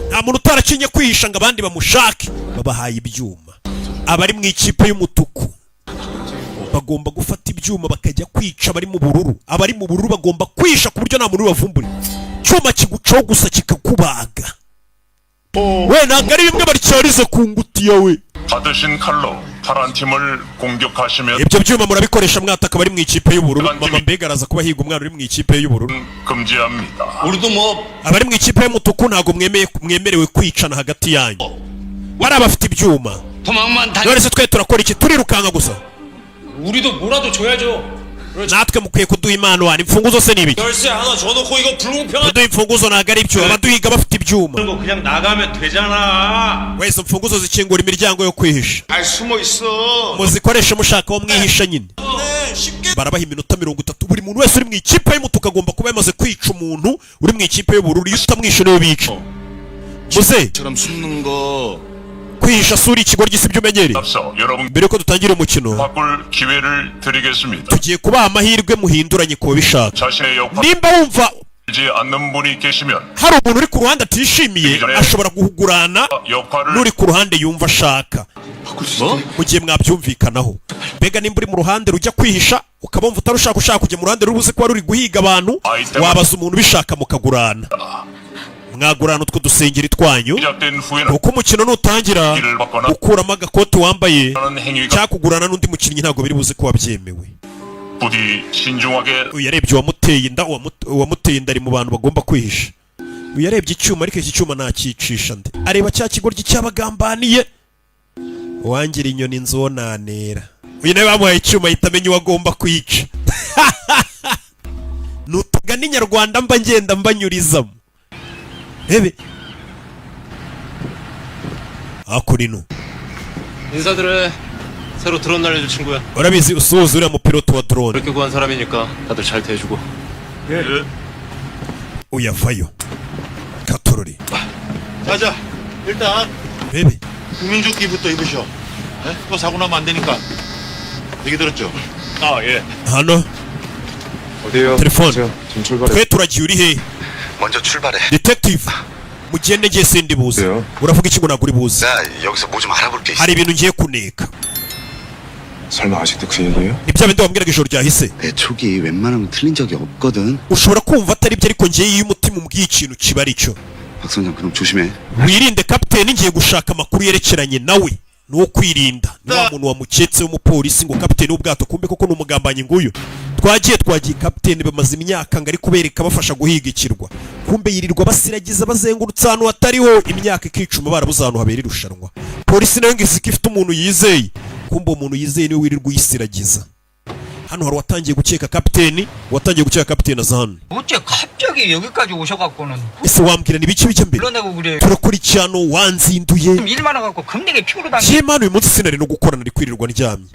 nta muntu utarakinye kwihisha ngo abandi bamushake, babahaye ibyuma. abari mu ikipe y'umutuku bagomba gufata ibyuma bakajya kwica abari mu bururu. abari mu bururu bagomba kwihisha ku buryo nta muntu ubavumbura, icyuma kigucaho gusa kikakubaga. we ntabwo ari bimwe baryarize ku ngutiya we. 받으신 칼로 파란 팀을 공격하시면 ibyo byuma murabikoresha mwataka bari mu ikipe y'ubururu. mama mbega araza kubahiga umwana uri mu ikipe y'ubururu. 금지합니다. 우리도 뭐 abari mu ikipe y'umutuku ntabwo mwemerewe kwicana hagati yanyu, bari abafite ibyuma. 도망만 다. none se twe turakora iki? turirukanka gusa. 우리도 뭐라도 줘야죠. natwe mukwiye kuduha impano. wani imfunguzo se ni ibiki? 열쇠 하나 줘놓고 이거 불공평한 kuduha imfunguzo ntabwo ari ibyo, abaduhiga bafite ibyuma. 거 그냥 나가면 되잖아. wese imfunguzo zikingura imiryango yo kwihisha, 잘 숨어 있어. muzikoreshe mushaka aho mwihisha nyine. barabaha iminota 30. buri muntu wese uri mu ikipe y'umutuku agomba kuba yamaze kwica umuntu uri mu ikipe y'ubururu. iyo utamwishe niwe bica. muze 처럼 숨는 거. kwihisha suri ikigoryi si byo umenyereye. 앞서 여러분 mbere yuko dutangira umukino 바꿀 기회를 드리겠습니다. tugiye kubaha amahirwe muhinduranye ku babishaka. 자신의 역할을 nimba wumva 하지 않는 분이 계시면 hari umuntu uri ku ruhande atishimiye, ashobora guhugurana 역할을 n'uri ku ruhande yumva ashaka, mu gihe mwabyumvikanaho. mbega nimba uri mu ruhande rujya kwihisha ukaba wumva utarushaka, ushaka kujya mu ruhande rubuze kuba ruri guhiga abantu, wabaza umuntu ubishaka mukagurana. mwagurana utwo dusengeri twanyu, 시작된 후에는 kuko umukino nutangira ukuramo agakoti wambaye 하는 행위가 cyangwa kugurana n'undi mukinnyi ntabwo biri buze kuba byemewe. 부디 신중하게 uyu yarebye uwamuteye inda, uwamuteye inda ari mu bantu bagomba kwihisha. uyu yarebye icyuma ariko iki cyuma ntakicisha nde, areba cya kigoryi cyabagambaniye. uwangira inyoni nzonanera. Uyu nawe bamuhaye icyuma ahita amenya uwo agomba kwica. Nutugana inyarwanda mba ngenda mbanyurizamo. Rebe 아쿠리누 인사드려. 새로 드론 날려줄 친구야. urabizi usuhuza uriya mupiloto wa drone. 그렇게 구한 사람이니까 다들 잘 대해주고. uyavayo 가토로리. 자자, 일단 베비 국민조끼부터 입으셔. 네? 또 사고 나면 안 되니까. 얘기 들었죠? 아, 예. hano 어디에요? telefone 지금 출발해. twe turagiye uri he? 먼저 출발해. detective mugende ngiye sindi buze. 그래요? uravuga iki ngo naguri buze? 나 여기서 뭐 좀 알아볼 게 있어. hari ibintu ngiye kuneka. 설마 아직도 그 얘기예요? ni bya bindi wambwiraga ijoro ryahise. 내 촉이 웬만하면 틀린 적이 없거든. ushobora kumva atari byo ariko ngiye iyo umutima umbwiye ikintu kiba ari cyo. 박 선장 그럼 조심해. wirinde kapiteni ngiye gushaka amakuru yerekeranye nawe. ni uwo kwirinda. ni wa muntu wamuketse w'umupolisi ngo kapiteni w'ubwato kumbe koko ni umugambanyi nguyu. twagiye kapiteni bamaze imyaka ngo ari kubereka bafasha guhiga ikirwa. kumbe yirirwa basiragiza bazengurutse ahantu hatariho imyaka ikicuma barabuze ahantu habera irushanwa. polisi nayo ngo iziko ifite umuntu yizeye. kumbe uwo muntu yizeye niwe wirirwa uyisiragiza. hano hari watangiye gukeka kapiteni aza hano. 어째 갑자기 여기까지 오셔갖고는 ese wambwira ni biki bijya mbere? 불러내고 그래. turakurikirana wanzinduye. 일 많아갖고 금내게 피부로 당겨. Jemana uyu munsi sinari no gukorana ari kwirirwa ndyamye.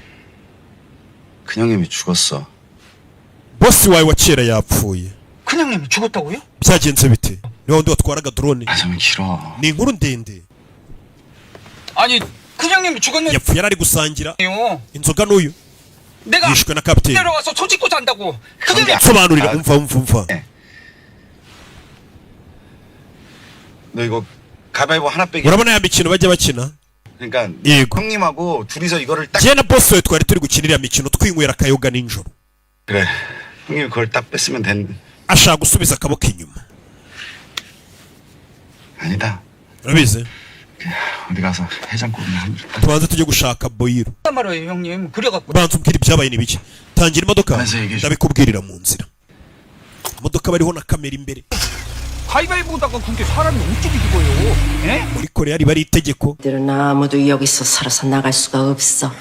큰형님이 죽었어. bosi wawe wa kera yapfuye. 큰형님이 죽었다고요? byagenze bite? ni wundi watwaraga drone. 말하면 길어. ni inkuru ndende. 아니 큰형님이 죽었는데요. yapfuye yari ari gusangira inzoga n'uyu 내가 yishwe na kapiteni. 내려와서 손 씻고 잔다고. 그게 sobanurira umva. 너 이거 가위바위보 하나 빼기. urabona ya mikino bajya bakina? 그러니까 yego. 형님하고 둘이서 이거를 딱. jye na bosi we twari turi gukinira mikino twinywera akayoga nijoro. 그래. 형님이 그걸 딱 뺐으면 된. ashaka gusubiza akaboko inyuma. 아니다. urabizi? 어디 가서 해장국이나 한 줄. tubanze tujye gushaka boyiro. 말이에요 형님. 그래갖고 banza umbwira ibyabaye ni biki. tangira imodoka Maze yigisha. ndabikubwirira mu nzira. imodoka bariho na kamera imbere. 가위바위보다가 그게 사람이 움직이고요. 예? muri korea riba ari itegeko. 들은 아무도 여기서 살아서 나갈 수가 없어.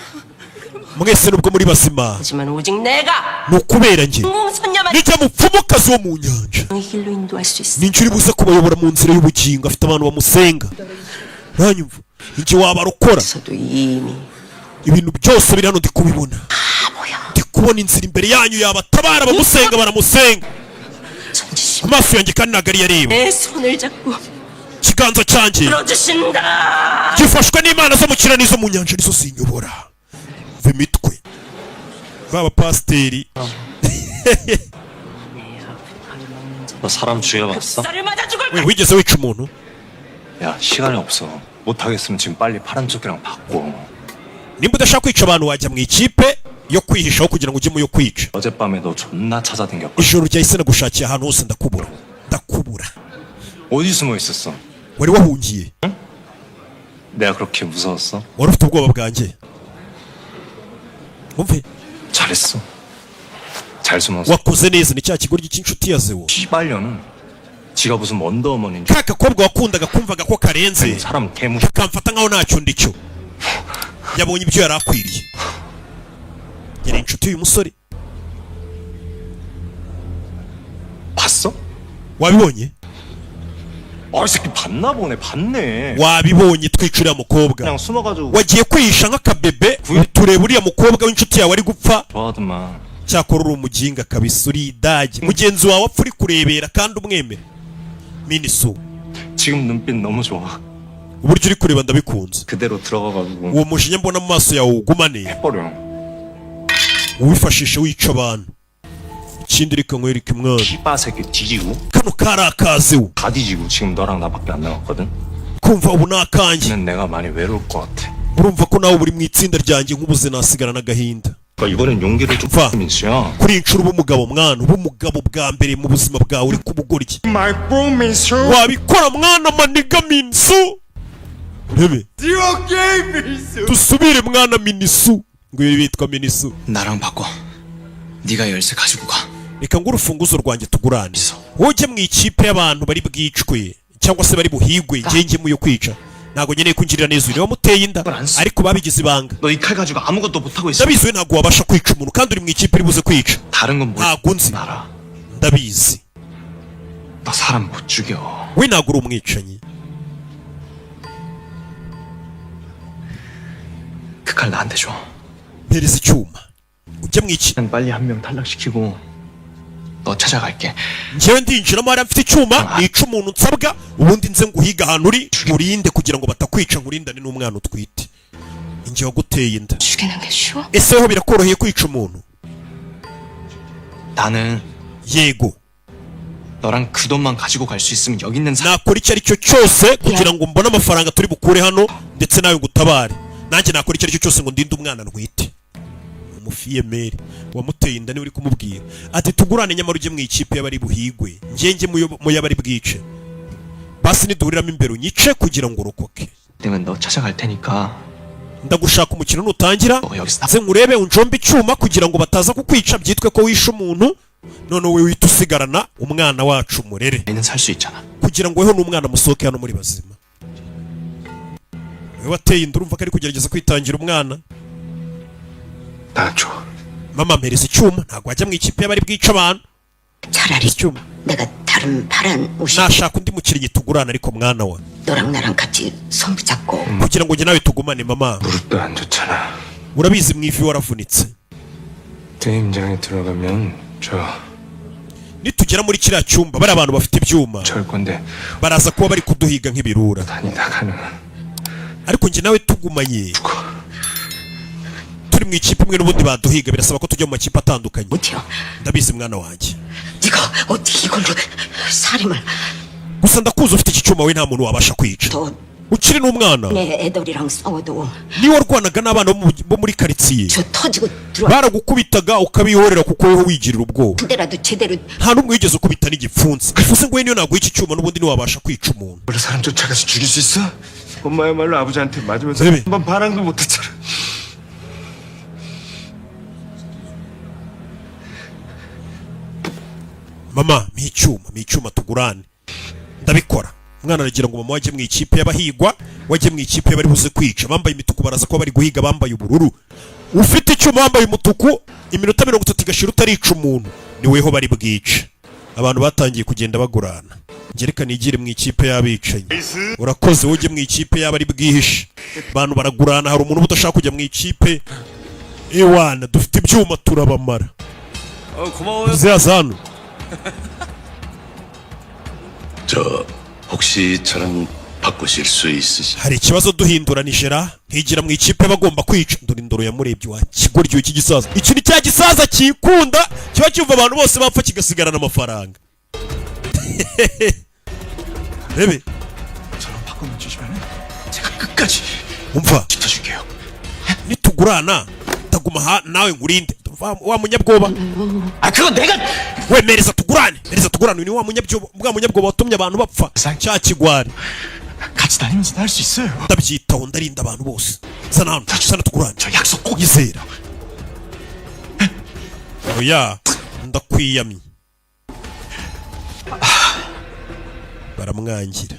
mwese nubwo muri bazima 하지만 오직 내가 ni ukubera njye 공선녀만 nijya mupfumukazi wo mu nyanja 의 길로 인도할 수 있어. ninjye uri buze kubayobora mu nzira y'ubugingo. afite abantu bamusenga. ntanyumva njye wabarokora. 서도 이미 ibintu byose biri hano ndi kubibona. ndi kubona inzira imbere yanyu yabatabara bamusenga baramusenga. 천지신 amaso yanjye kandi ntabwo ari yareba. 내 손을 잡고 ikiganza cyanjye 들어주신다. gifashwe n'imana zo mu kirere n'izo mu nyanja nizo zinyobora. mva imitwe b'abapasiteri. 너 사람 죽여봤어? 쌀을 맞아 죽을 we wigeze wica umuntu? 야 시간이 없어. 못하겠으면 지금 빨리 파란 쪽이랑 바꿔. nimba udashaka kwica abantu wajya mu ikipe yo kwihishaho kugira ngo ujye mu yo kwica. 어젯밤에 너 존나 찾아댕겼거든. ijoro ryahise nagushakira ahantu hose ndakubura. 어디 숨어 있었어? wari wahungiye? 내가 그렇게 무서웠어? wari ufite ubwoba bwanjye? umve 잘했어. 잘 숨었어. wakoze neza. ni cya kigoryi cy'inshuti ya zewo. 시발년은 지가 무슨 원더우먼인지 ka gakobwa wakundaga kumvaga ko karenze 사람 개무 kamfata nkaho ntacyo ndicyo. yabonye ibyo yari akwiriye. yari inshuti y'uyu musore. 봤어? wabibonye? 아, 이 새끼 봤나 보네. 봤네. wabibonye twicira mukobwa. 그냥 숨어가지고 wagiye kwihisha nk'akabebe tureba uriya mukobwa w'inshuti yawe ari gupfa. 좋아하더만. cyakora uri umuginga kabisa. uri idage. mugenzi wawe apfa uri kurebera kandi umwemera. miniso 지금 눈빛 너무 좋아. uburyo uri kureba ndabikunze. 그대로 들어가가지고 uwo mujinya mbona mu maso yawe ugumane 해버려. uwifashishe wica abantu. ikindi reka nkwereke mwana 이빠새끼 뒤지고 kano kari akaziwe. 다 뒤지고 지금 너랑 나밖에 안 남았거든. kumva ubu ni akanjye. 는 내가 많이 외로울 것 같아. urumva ko nawe uri mu itsinda ryanjye nk'ubuze nasigara n'agahinda. 그러니까 이번엔 용기를 좀 봐. 민수야. kuri iyi nshuro uba umugabo mwana. uba umugabo bwa mbere mu buzima bwawe uri ku bugoryi. wabikora mwana maniga minsu. urebe dusubire mwana minisu. ngo ibi bitwa minisu. 나랑 바꿔. 네가 열쇠 가지고 가. reka ngo urufunguzo rwanjye tugurane. wowe ujye mu ikipe y'abantu bari bwicwe cyangwa se bari buhigwe. njye njye mu yo kwica. ntabwo nkeneye kungirira neza uyu wamuteye inda ariko babigize ibanga 너 이 칼 가지고 아무것도 못하고 있어. ndabizi we ntabwo wabasha kwica umuntu kandi uri mu ikipe iri buze kwica 다른 건 뭐? ntabwo nzi 알아. ndabizi 너 사람 못 죽여. we ntabwo uri umwicanyi 그 칼 나한테 줘. mpereza icyuma ujye mu iki 난 빨리 한 명 탈락시키고 너 찾아갈게. njyewe ndinjiramo hariya mfite icyuma nica umuntu nsabwa ubundi nze nguhiga ahantu uri nkurinde kugira ngo batakwica nkurindane n'umwana utwite njye waguteye inda 죽이는 게 쉬워? ese weho birakoroheye kwica umuntu 나는 yego 너랑 그 돈만 가지고 갈 수 있으면 여기 있는 사람 nakora icyo ari cyo cyose kugira ngo mbone amafaranga turi bukure hano ndetse nawe ngutabare nanjye nakora icyo ari cyo cyose ngo ndinde umwana ntwite umufiyemeri wamuteye inda niwe uri kumubwira ati tugurane nyamara ujye mu ikipe y'abari buhigwe njye mu y'abari bwice basi niduhuriramo imbere unyice kugira ngo urokoke 되면 너 찾아갈 테니까 ndagushaka umukino nutangira 너 여기서 nze nkurebe unjombe icyuma kugira ngo bataza kukwica byitwe ko wishe umuntu none wowe wihita usigarana umwana wacu murere 나는 살 수 있잖아. kugira ngo weho n'umwana musohoke hano muri bazima wewe wateye inda urumva ko ari kugerageza kwitangira umwana 나 줘. mama mpereza icyuma ntabwo wajya mu ikipe y'abari bwica abantu 차라리 icyuma 내가 다른 파란 옷이 nashaka undi mukinnyi tugurana ariko mwana wa 너랑 나랑 같이 손 붙잡고 kugira ngo njye nawe tugumane mama 무릎도 안 좋잖아. urabizi mu ivi waravunitse 게임장에 들어가면 nitugera muri kiriya cyumba bari abantu bafite ibyuma 절 건데 baraza kuba bari kuduhiga nk'ibirura 다니다가는 ariko njye nawe tugumanye turi mu ikipe imwe n'ubundi baduhiga birasaba ko tujya mu makipe atandukanye 못해요. ndabizi mwana wanjye 네가 어떻게 이걸로 살인을 gusa ndakuzi ufite iki cyuma we nta muntu wabasha kwica 더 ukiri n'umwana 내 애들이랑 싸워도 niwe warwanaga n'abana bo muri karitsiye 저 터지고 들어와 baragukubitaga ukabihorera kuko weho wigirira ubwoba 그때라도 제대로 nta n'umwe wigeze ukubita n'igipfunsi bivuze ngo we niyo naguha iki cyuma n'ubundi ntiwabasha kwica umuntu 원래 사람 쫓아가서 죽일 수 있어? 엄마야말로 아버지한테 맞으면서 네. 한번 반항도 못했잖아. mama mpa icyuma tugurane ndabikora umwana aragira ngo mama wajye mu ikipe y'abahigwa wajye mu ikipe y'abari buze kwica bambaye imituku baraza kuba bari guhiga bambaye ubururu ufite icyuma wambaye umutuku iminota 30 igashira utarica umuntu ni weho bari bwice abantu batangiye kugenda bagurana ngereka nigire mu ikipe y'abicanyi urakoze ujye mu ikipe y'abari bwihishe abantu baragurana hari umuntu udashaka kujya mu ikipe ewana dufite ibyuma turabamara 고마워요. zazano 저 혹시 저랑 바꾸실 수 있으시? hari ikibazo duhinduranijera nkigira mu ikipe bagomba kwica dore indoro yamurebye wa kigoryo iki gisaza iki ni cya gisaza kikunda kiba cyumva abantu bose bapfa kigasigarana amafaranga rebe 저랑 바꿔주시면 제가 끝까지 umva 지켜줄게요. nitugurana taguma nawe ngurinde wa munyabwoba 아 그건 내가 we mereza tugurane ni wa munyabwoba watumye abantu bapfa cya kigwari 같이 다니면서 할 수 있어요. ndabyitaho ndarinda abantu bose sana hano sana tugurane 저 약속 꼭 yizera oya ndakwiyamye baramwangira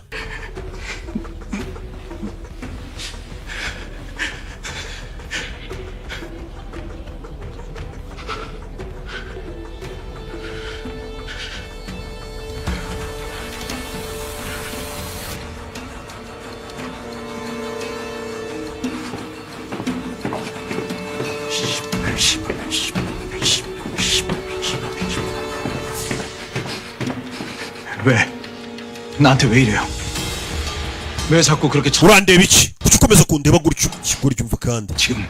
왜? 나한테 왜 이래요? 왜 자꾸 그렇게 urandeba iki kuki ukomeza kundeba gutyo kigoryo umva kandi 지금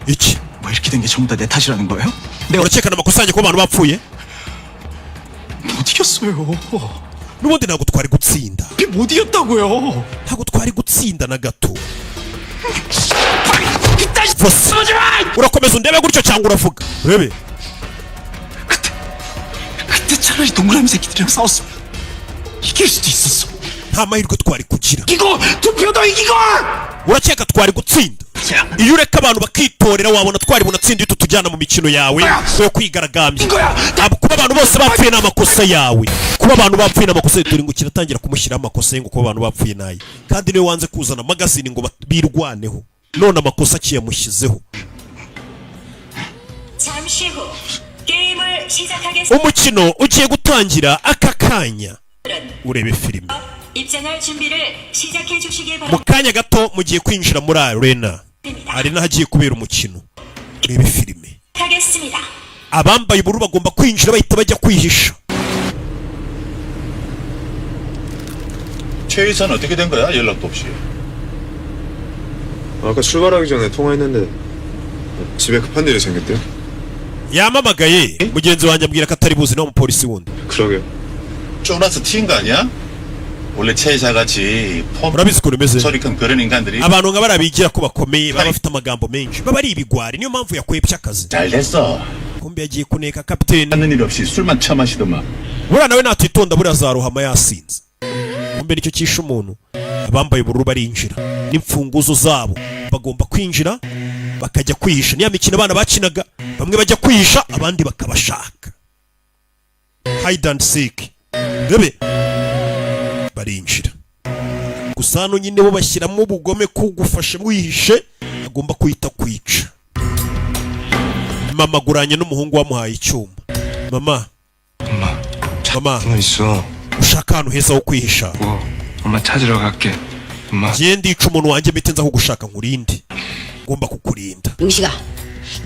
iki 뭐 이렇게 된 게 전부 다 내 탓이라는 거예요? 내가 urakekana amakosa yanjye ko abantu bapfuye 못 이겼어요. n'ubundi ntabwo twari gutsinda 못 이겼다고요. ntabwo twari gutsinda na gato Vose. urakomeza undebe gutyo cyangwa uravuga urebe 그때 차라리 동그라미 새끼들이랑 싸웠으면 이길 수도 있었어. nta mahirwe twari kugira 이기고 투표도 이기고 urakeka twari gutsinda iyo ureka abantu bakitorera wabona twari bunatsinda iyo tujyana mu mikino yawe yo kwigaragambya. Kuba abantu bose bapfuye n'amakosa yawe, kuba abantu bapfuye n'amakosa yawe, turi ngo kiratangira kumushyiraho amakosa ye ngo kuba abantu bapfuye naye, kandi niwe wanze kuzana magazine ngo birwaneho, none amakosa akiyamushyizeho. umukino ugiye gutangira aka kanya, urebe filime mu kanya gato mugiye kwinjira muri arena, hari n'ahagiye kubera umukino. urebe filime. abambaye ubururu bagomba kwinjira bahita bajya kwihisha. 최 이사는 어떻게 된 거야? 연락도 없이. 아까 출발하기 전에 통화했는데 집에 급한 일이 생겼대요. yamamagaye mugenzi wanjye ambwira ko atari buzi n'umupolisi wundi. 그러게요. 쪼나서 튀인 거 아니야? 원래 최 이사같이 urabizi ukuntu umeze. 소리 큰 그런 인간들이 abantu nka bariya bigira ko bakomeye baba bafite amagambo menshi baba ari ibigwari, niyo mpamvu yakwebye akazi. 잘 됐어. kumbe yagiye kuneka kapiteni. 하는 일 없이 술만 처마시더만. buriya nawe natitonda buriya azarohama yasinze. kumbe nicyo cyishe umuntu. abambaye ubururu barinjira n'imfunguzo zabo, bagomba kwinjira bakajya kwihisha. niya mikino abana bakinaga, bamwe bajya kwihisha abandi bakabashaka. hide and seek. ndebe barinjira gusa hano nyine bo bashyiramo ubugome kugufashe mwihishe, agomba kwita kwica. mama guranye n'umuhungu wamuhaye icyuma. mama 너 있어. ushaka ahantu heza ho kwihisha. 엄마 찾으러 갈게. 엄마. giye ndica umuntu wanjye mbite nza kugushaka nkurinde. ngomba kukurinda. 용식아,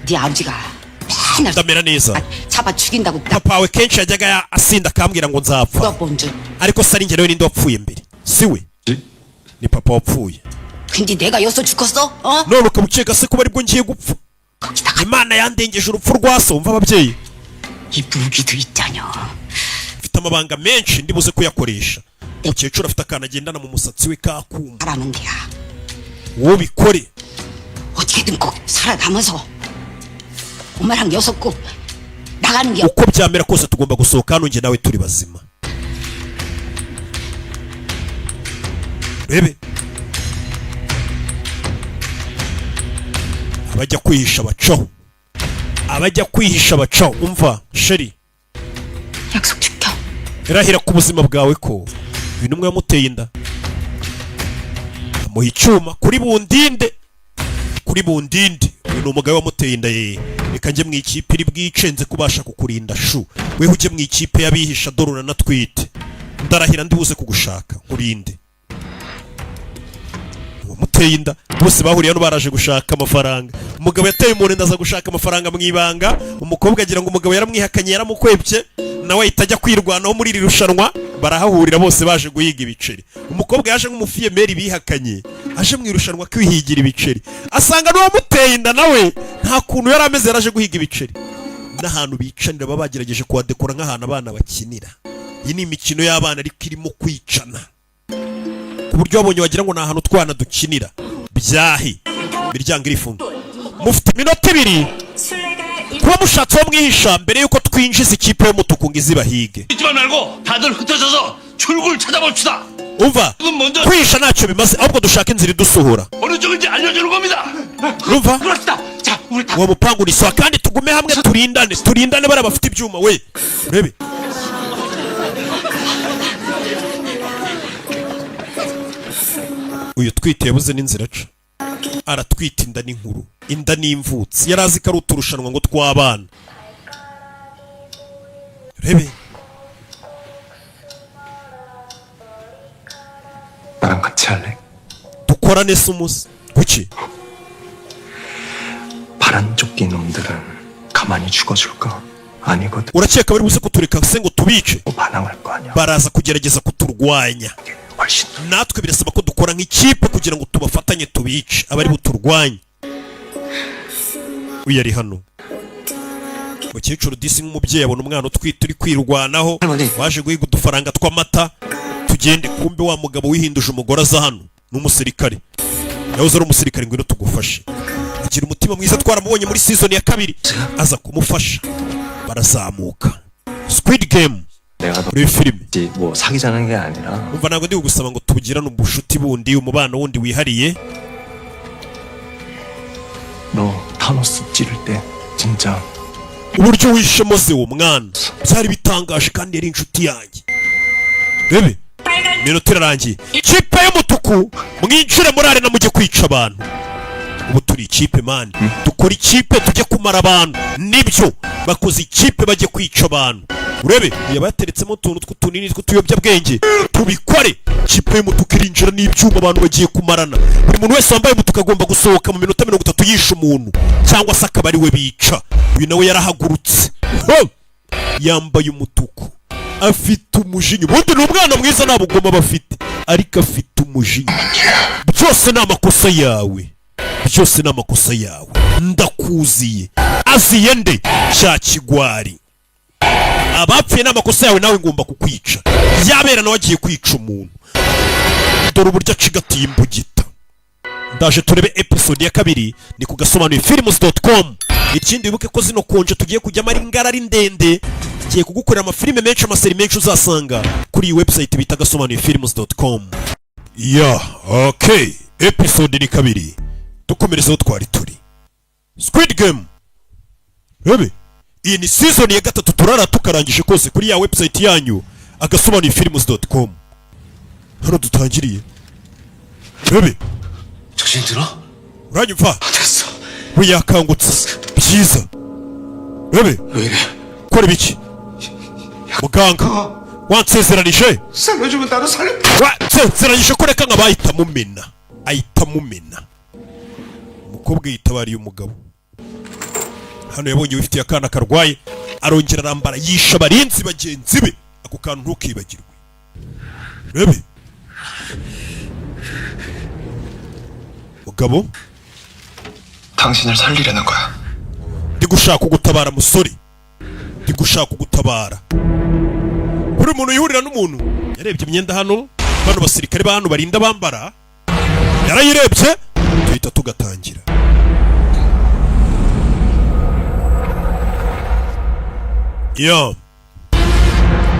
네 아버지가 맨날 ndamera neza. 잡아 죽인다고 딱 papa wawe kenshi yajyaga asinda akambwira ngo nzapfa, 본 줄. ariko se ari njye nawe ninde wapfuye mbere? si we, ni papa wapfuye. 근데 내가 여기서 죽었어? 어? none ukaba ukeka se kuba aribwo ngiye gupfa? 거기다가 imana yandengeje urupfu rwa so. umva ababyeyi, 이 무기도 있잖여. mfite amabanga menshi ndibuze kuyakoresha. umukecuru afite akantu agendana mu musatsi we kakuma. 하라는 데야. wowe bikore. 어떻게든 꼭 살아남아서 엄마랑 여섯 꼭 나가는 게 uko byamera kose tugomba gusohoka hano njye nawe turi bazima. rebe abajya kwihisha bacaho, abajya kwihisha bacaho. umva sheri, 약속 지켜. irahira ku buzima bwawe ko uyu numwe yamuteye inda, amuha icyuma kuri bundinde, kuri bundinde. uyu ni umugabo wamuteye inda ye. reka njye mu ikipe iri bwicenze kubasha kukurinda shu, weho ujye mu ikipe y'abihisha dore uranatwite. ndarahira ndibuze kugushaka nkurinde. wamuteye inda bose bahuriye hano baraje gushaka amafaranga. umugabo yateye umuntu inda aza gushaka amafaranga mu ibanga. umukobwa agira ngo umugabo yaramwihakanye yaramukwebye, nawe ahita ajya kwirwanaho muri iri rushanwa. barahahurira bose baje guhiga ibiceri. umukobwa yaje nk'umufiyemeri bihakanye, aje mu irushanwa kwihigira ibiceri, asanga n'uwamuteye inda nawe nta kuntu yari ameze, yaraje guhiga ibiceri. n'ahantu bicanira baba bagerageje kuhadekora nk'ahantu abana bakinira. iyi ni imikino y'abana ariko irimo kwicana ku buryo wabonye wagira ngo ni ahantu twana dukinira. byahi imiryango irifunga. mufite iminota ibiri kuba mushatse wo mwihisha mbere yuko twinjiza ikipe y'umutuku ngo izibahige. 잊지 말고 다들 흩어져서 출구를 찾아봅시다. umva kwihisha ntacyo bimaze, ahubwo dushaka inzira idusohora. 어느 쪽인지 알려주는 겁니다. umva 그렇습니다. 자, 우리 다 uwo mupangu ni sawa, kandi tugume hamwe turindane bariya bafite ibyuma. we urebe uyu twite yabuze n'inzira aca, aratwita inda n'inkuru, inda n'imvutsi. yari azi ko ari uturushanwa ngo tw'abana. rebe 나랑 같이 할래? dukorane se umuze. kuki? 파란 조끼 놈들은 가만히 죽어줄까? 아니거든. urakeka bari buze kutureka se ngo tubice? 반항할 거 아니야. baraza kugerageza kuturwanya. 훨씬 natwe birasaba ko dukora nk'ikipe kugira ngo tubafatanye tubice abari buturwanye. uyu ari hano. umukecuru disi nk'umubyeyi abona umwana utwite uri kwirwanaho, waje guhiga udufaranga tw'amata. tugende. kumbe wa mugabo wihinduje umugore aza hano n'umusirikare. yahoze ari umusirikare, ngwino tugufashe. agira umutima mwiza, twaramubonye muri season ya 2 aza kumufasha. barazamuka. Squid Game 내가 muri filime. 뭐 사귀자는 게 아니라 umva ntabwo ndi kugusaba ngo tugirane ubushuti bundi, umubano wundi wihariye. 타노스 찌를 때 진짜 uburyo wishemo se uwo mwana byari bitangaje kandi yari inshuti yanjye. Bebe minota irarangiye, ikipe y'umutuku mwinjire muri arena mujye kwica abantu. Ubu turi ikipe mani, dukora ikipe tujye kumara abantu. Nibyo bakoze ikipe bajye kwica abantu. Urebe yabateretsemo utuntu tw'utunini tw'utuyobyabwenge, tubikore. Ikipe y'umutuku irinjira n'ibyuma abantu bagiye kumarana. Buri muntu wese wambaye umutuku agomba gusohoka mu minota 30 yisha umuntu cyangwa se akaba ari we bica. Uyu nawe yarahagurutse, yambaye umutuku, afite umujinya. Ubundi ni umwana mwiza, nta bugoma bafite, ariko afite umujinya. Byose ni amakosa yawe, byose ni amakosa yawe. Ndakuziye aziye nde cya kigwari. Abapfuye ni amakosa yawe, nawe ngomba kukwica. Yabera nawe agiye kwica umuntu. Dore uburyo acigatiye imbugita. Ndaje turebe episode ya 2 ni kugasobanuye films.com. Ikindi wibuke ko zino konje tugiye kujyamo ari ngara ari ndende. Giye kugukorera amafilime menshi, amaseri menshi uzasanga kuri iyi website bita gasobanuye films.com. Okay, episode ni 2. Dukomerezeho twari turi Squid Game. Bebe iyi ni season ya 3 turara tukarangije kose kuri ya website yanyu agasobanuye films.com. Hano dutangiriye. Bebe 정신 들어? uranyumva? 됐어. We yakangutse byiza. Bebe 왜 이래? kora biki? Muganga wansezeranije? 살려주면 나도 살려. Wansezeranije ko reka nk'abahita mumena. Ahita mumena. Umukobwa yitabariye umugabo. Hano yabonye wifitiye akana karwaye, arongera arambara yisha barinzi bagenzi be. Ako kantu ntukibagirwe. Bebe mugabo, 당신을 살리려는 거야. ndi gushaka kugutabara musore, ndi gushaka kugutabara. Buri muntu yihurira n'umuntu yarebye imyenda hano, bano basirikare ba hano barinda bambara, yarayirebye tuhita tugatangira.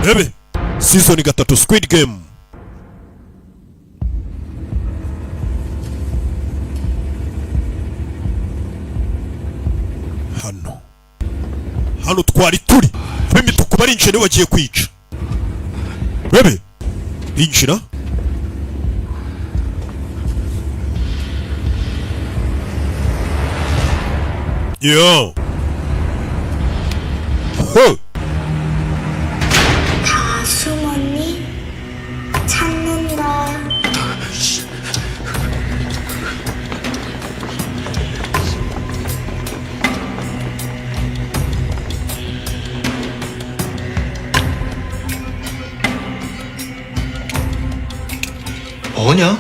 Bebe season 3 Squid Game. Hano twari turi b'imituku barinjira bagiye kwica. Bebe injira. 다 숨었니? 찾는다. 뭐냐?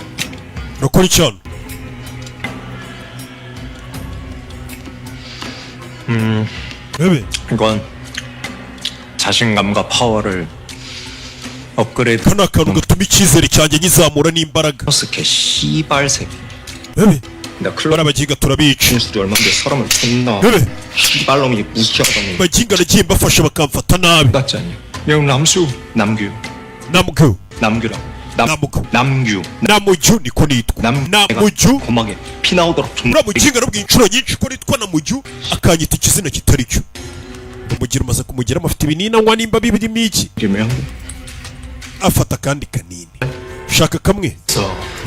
로코리천. Bebe 이건 자신감과 파워를 업그레이드. kana kantu gatuma icyizere cyanjye gizamura n'imbaraga. 타노스 개 씨발 새끼. Bebe 나 클럽 barabagiga turabica. 진수도 얼마인데 사람을 존나 Bebe 씨발놈이 무시하다니. baginga nagiye mbafasha bakamfata nabi. 낫지 않냐? 형 남수 남규 Namgu 남규라 Namgu 남규 Namuju niko nitwa. Namuju 고막에 피 나오도록 존나. uramuginga nabwiye inshuro nyinshi ko nitwa Namuju akanyita ikizina kitari cyo. Umugira umaze kumugira afite ibinini anywa nimba bibirimo iki. 김영 Afata kandi kanini. Shaka kamwe.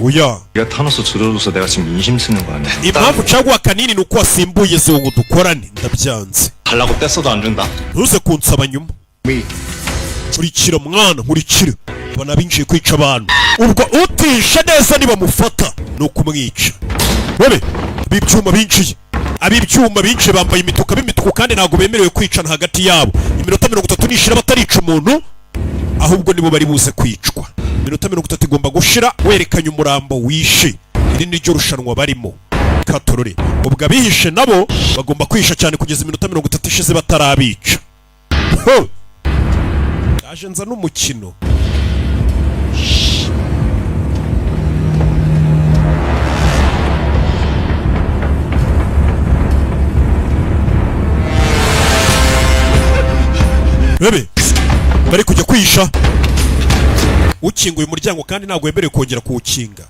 Oya. 네가 타노스 들어줘서 내가 지금 인심 쓰는 거 아니야? Impamvu caguha kanini nuko wasimbuye se ngo dukorane ndabyanze. 달라고 뗐어도 안 준다. Ntuze kunsaba nyuma. Nkurikira mwana nkurikira. Bana binjiye kwica abantu. Ubwo utisha neza niba mufata no kumwica. Bebe bibyuma binjiye. Abibyuma binjiye bambaye imituka b'imituku kandi ntago bemerewe kwicana hagati yabo. Iminota 30 nishira batarica umuntu, ahubwo nibo bari buze kwicwa. Iminota 30 igomba gushira werekanye umurambo wishe. Iri ni ryo rushanwa barimo. Katorore ubwo abihishe nabo bagomba kwisha cyane kugeza iminota 30 ishize batarabica. Yaje nza n'umukino. Bebe bari kujya kwisha. Ukinguye umuryango kandi ntabwo wemerewe kongera kuwukinga.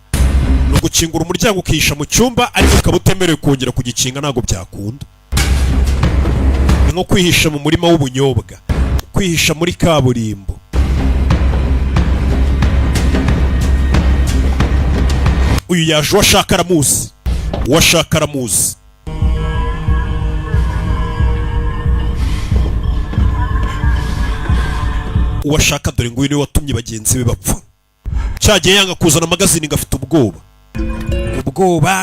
ni ugukingura umuryango ukihisha mu cyumba ariko ukaba utemerewe kongera kugikinga, ntabwo byakunda. Ni nko kwihisha mu murima w'ubunyobwa, kwihisha muri kaburimbo. Uyu yaje uwashaka aramuzi, uwashaka aramuzi. Uwashaka dore ngo uyu niwe watumye bagenzi be bapfa. Cyagiye yanga kuzana magazine ngafite ubwoba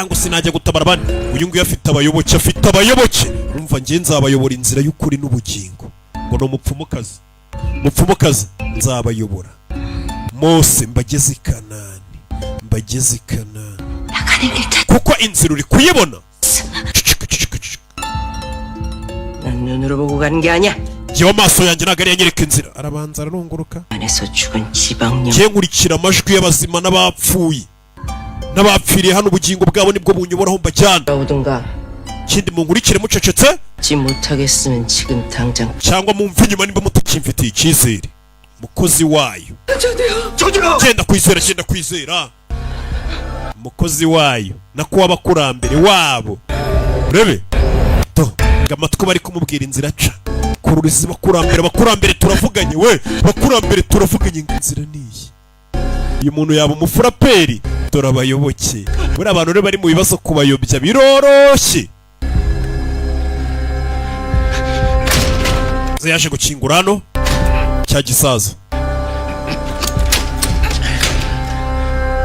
ngo sinajya gutabara abandi. Uyu nguyu afite abayoboke, afite abayoboke. Umva ngiye nzabayobora inzira y'ukuri n'ubugingo. Ngo no mupfumukazi, mupfumukazi nzabayobora. Mose mbageze i Kanani, mbageze i Kanani. Kuko inzira uri kuyibona. 난 눈으로 보고 가는 게 아니야. Jewe amaso yanjye ntabwo ari yanyereka inzira. Arabanza ararunguruka. 안에서 죽은 지방령. Ngiye nkurikira amajwi y'abazima n'abapfuye, n'abapfiriye hano ubugingo bwabo nibwo bunyoboraho mbajyana. 오든가. Kindi munkurikire mucecetse, 지 못하겠으면 지금 당장. cyangwa mumve inyuma nimba mutakimfitiye icyizere. Mukozi wayo. Genda kwizera, genda kwizera. Mukozi wayo nako w'abakurambere wabo. Urebe to ngamatwi bari kumubwira inzira aca. Kururiza bakurambere turavuganye we, bakurambere turavuganye inzira niyi. Uyu muntu yaba umufuraperi dore abayoboke. Buri abantu rero bari mu bibazo kubayobya biroroshye. Yaje gukingura hano cya gisaza.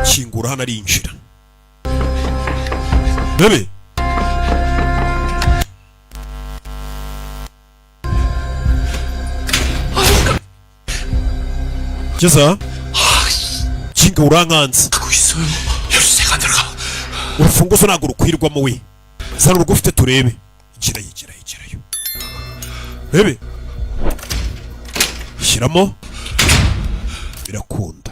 Kingura hano arinjira. Bebe Geza kinga urankanze. 하고 있어요. 열쇠가 들어가. Urufunguzo ntabwo rukwirwamo we. Zana urugufite turebe. Igirayo. Bebe shyiramo birakunda.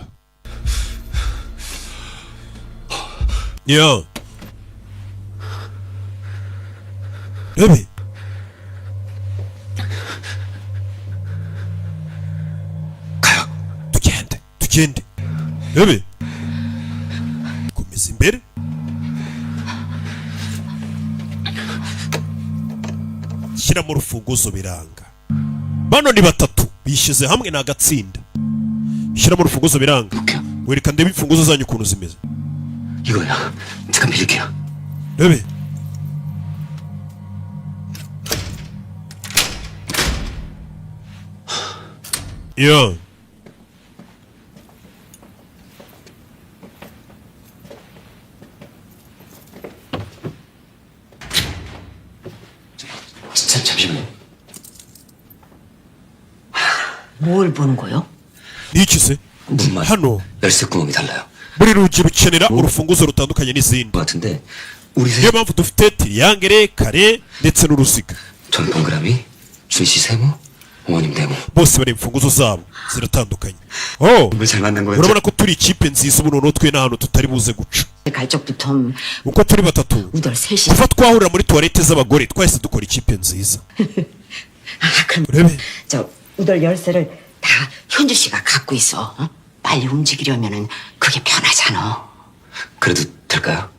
Bebe 가요. tugende. Bebe komeza imbere. Shyiramo urufunguzo biranga. Bano ni batatu bishyize hamwe na gatsinda. Shyiramo urufunguzo biranga. Wereka ndebe imfunguzo zanyu ukuntu zimeze. 이거야. 잠깐 빌릴게요. Bebe 잠시만요. 뭘 보는 거요? nikize 문만 hano 열쇠 구멍이 달라요. buri rugi rukenera urufunguzo rutandukanye n'izindi. 같은데 우리 niyo mpamvu dufite tiriyangere, kare ndetse n'uruziga. 전 동그라미, 준씨 세모, 어머님 네모. Bose bari imfunguzo zabo ziratandukanye. Oh, 왜 잘 만난 거였죠? urabona ko turi ikipe nziza ubu noneho twe n'ahantu tutari buze guca. 갈 적부터 Uko turi batatu 우덜 셋이. kuva twahurira muri tuwarete z'abagore twahise dukora ikipe nziza. 그럼 urebe 저 우덜 열쇠를 다 현주 씨가 갖고 있어. 어? 빨리 움직이려면은 그게 편하잖아. 그래도 될까요?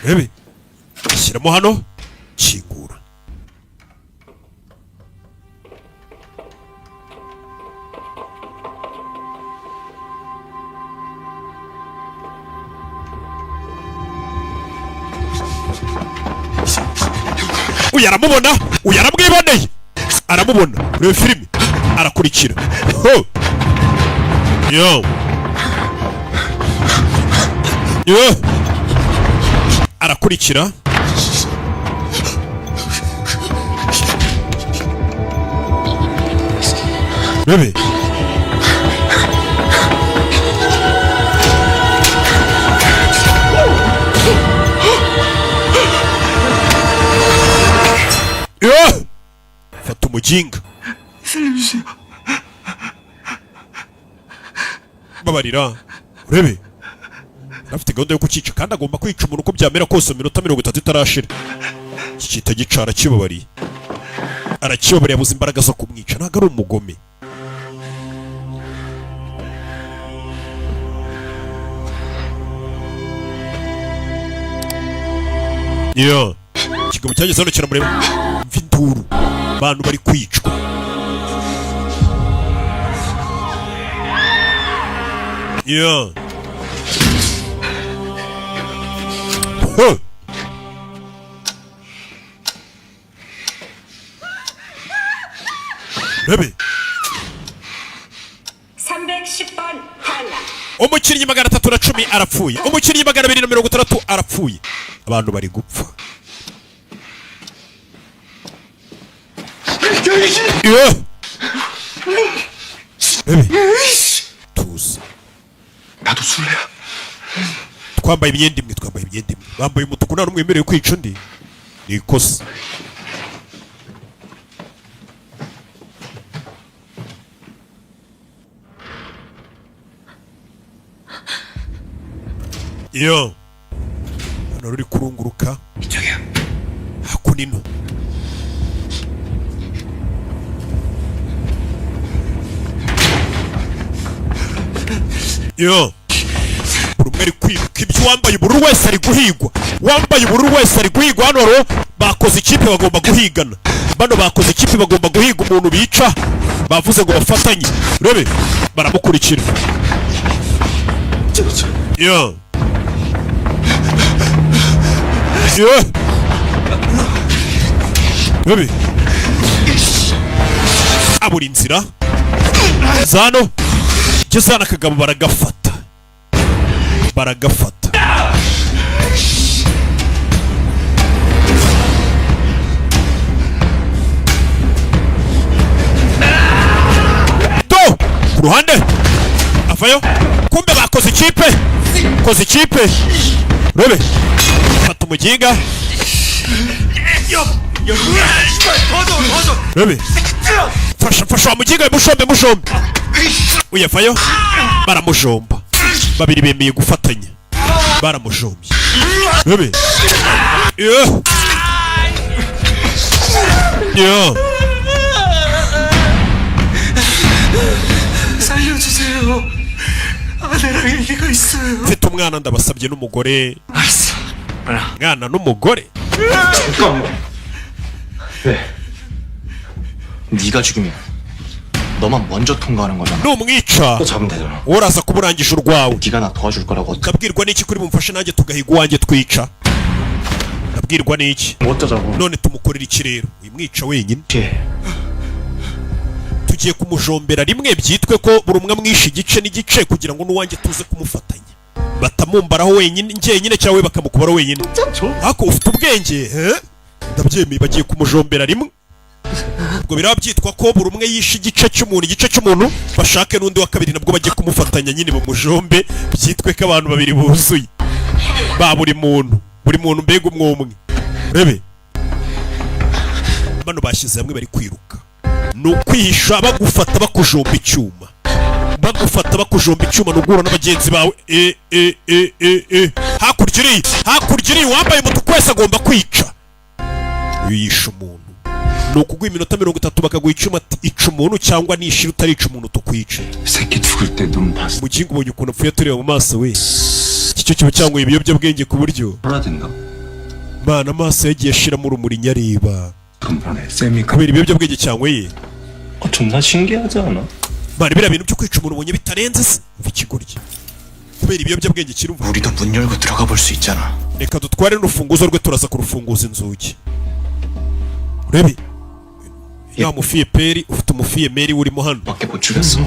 urebe shyiramo hano kingura. Uyu aramubona, uyu aramwiboneye, aramubona. Urebe filime arakurikira. Arakurikira. Bebe fata umujinga. Babarira. Urebe afite gahunda yo kukica kandi agomba kwica umuntu uko byamera kose minota 30 itarashira. Kikita gicara kibabariye. Arakibabariye abuze imbaraga zo kumwica, ntago ari umugome. iyo ikigabo cyageze hano kiramureba mva induru abantu bari kwicwa iyo rebe 310번 탈락. umukinnyi 310 arapfuye umukinnyi 260 arapfuye abantu bari gupfa rebe tuza 나도 술래야. twambaye imyenda imwe bambaye umutuku nta n'umwe wemerewe kwica undi ni ikosa iyo hano ruri kurunguruka 이쪽이야. hakunino iyo buri umwe ari kwiruka ibyo wambaye ubururu wese ari guhigwa hano rero bakoze ikipe bagomba guhigana bano bakoze ikipe bagomba guhiga umuntu bica bavuze ngo bafatanye rebe baramukurikira iyo rebe abura inzira zano gezana akagabo baragafata to ku ruhande avayo kumbe bakoze ikipe rebe fata umuginga rebe fasha wa muginga mushombe uyavayo baramujomba babiri bemeye gufatanya baramujombye rebe 살려주세요. 아내랑 얘기가 있어요. mfite umwana ndabasabye n'umugore 알았어. mwana n'umugore 왜? 네가 죽이면 너만 먼저 통과하는 거잖아. numwica 또 잡으면 되잖아. uraza kuburangisha urwawe 네가 나 도와줄 거라고 어떻게 ndabwirwa n'iki kuri bumfashe nanjye tugahiga uwanjye twica ndabwirwa n'iki 어쩌자고. none tumukorera iki rero uyimwica wenyine tugiye kumujombera rimwe byitwe ko buri umwe amwishe igice n'igice kugira ngo n'uwanjye tuze kumufatanya batamumbaraho wenyine njyenyine cyangwa we bakamukubaraho wenyine ariko ufite ubwenge ndabyemeye bagiye kumujombera rimwe ubwo biraba byitwa ko buri umwe yishe igice cy'umuntu bashake n'undi wa kabiri nabwo bagiye kumufatanya nyine mu mujombe byitwe ko abantu babiri buzuye ba buri muntu mbega umwe rebe bano bashyize hamwe bari kwiruka ni ukwihisha bagufata bakujomba icyuma nugura n'abagenzi bawe hakurya iri wambaye umutuku wese agomba kwica uyu yishe umuntu ni ukuguha iminota 30 bakaguha icyuma ica umuntu cyangwa nishira utarica umuntu tukwica 새끼 죽을 때 눈 봤어. mugingo ubonye ukuntu apfuye tureba mu maso we iki cyo kiba cyangwa ibiyobyabwenge ku buryo 돌아댄다. mana amaso yagiye ashiramo urumuri nyareba 금번에 쌤이 kubera ibiyobyabwenge cyangwa ye 존나 신기하지 않아? mana biriya bintu byo kwica umuntu ubonye bitarenze se mva ikigoryi kubera ibiyobyabwenge kirumva 우리도 문 열고 들어가 볼 수 있잖아. reka dutware n'urufunguzo rwe turaza kurufunguza inzugi urebe ya mufiye peri ufite umufiye meri urimo hano 밖에 못 죽였어.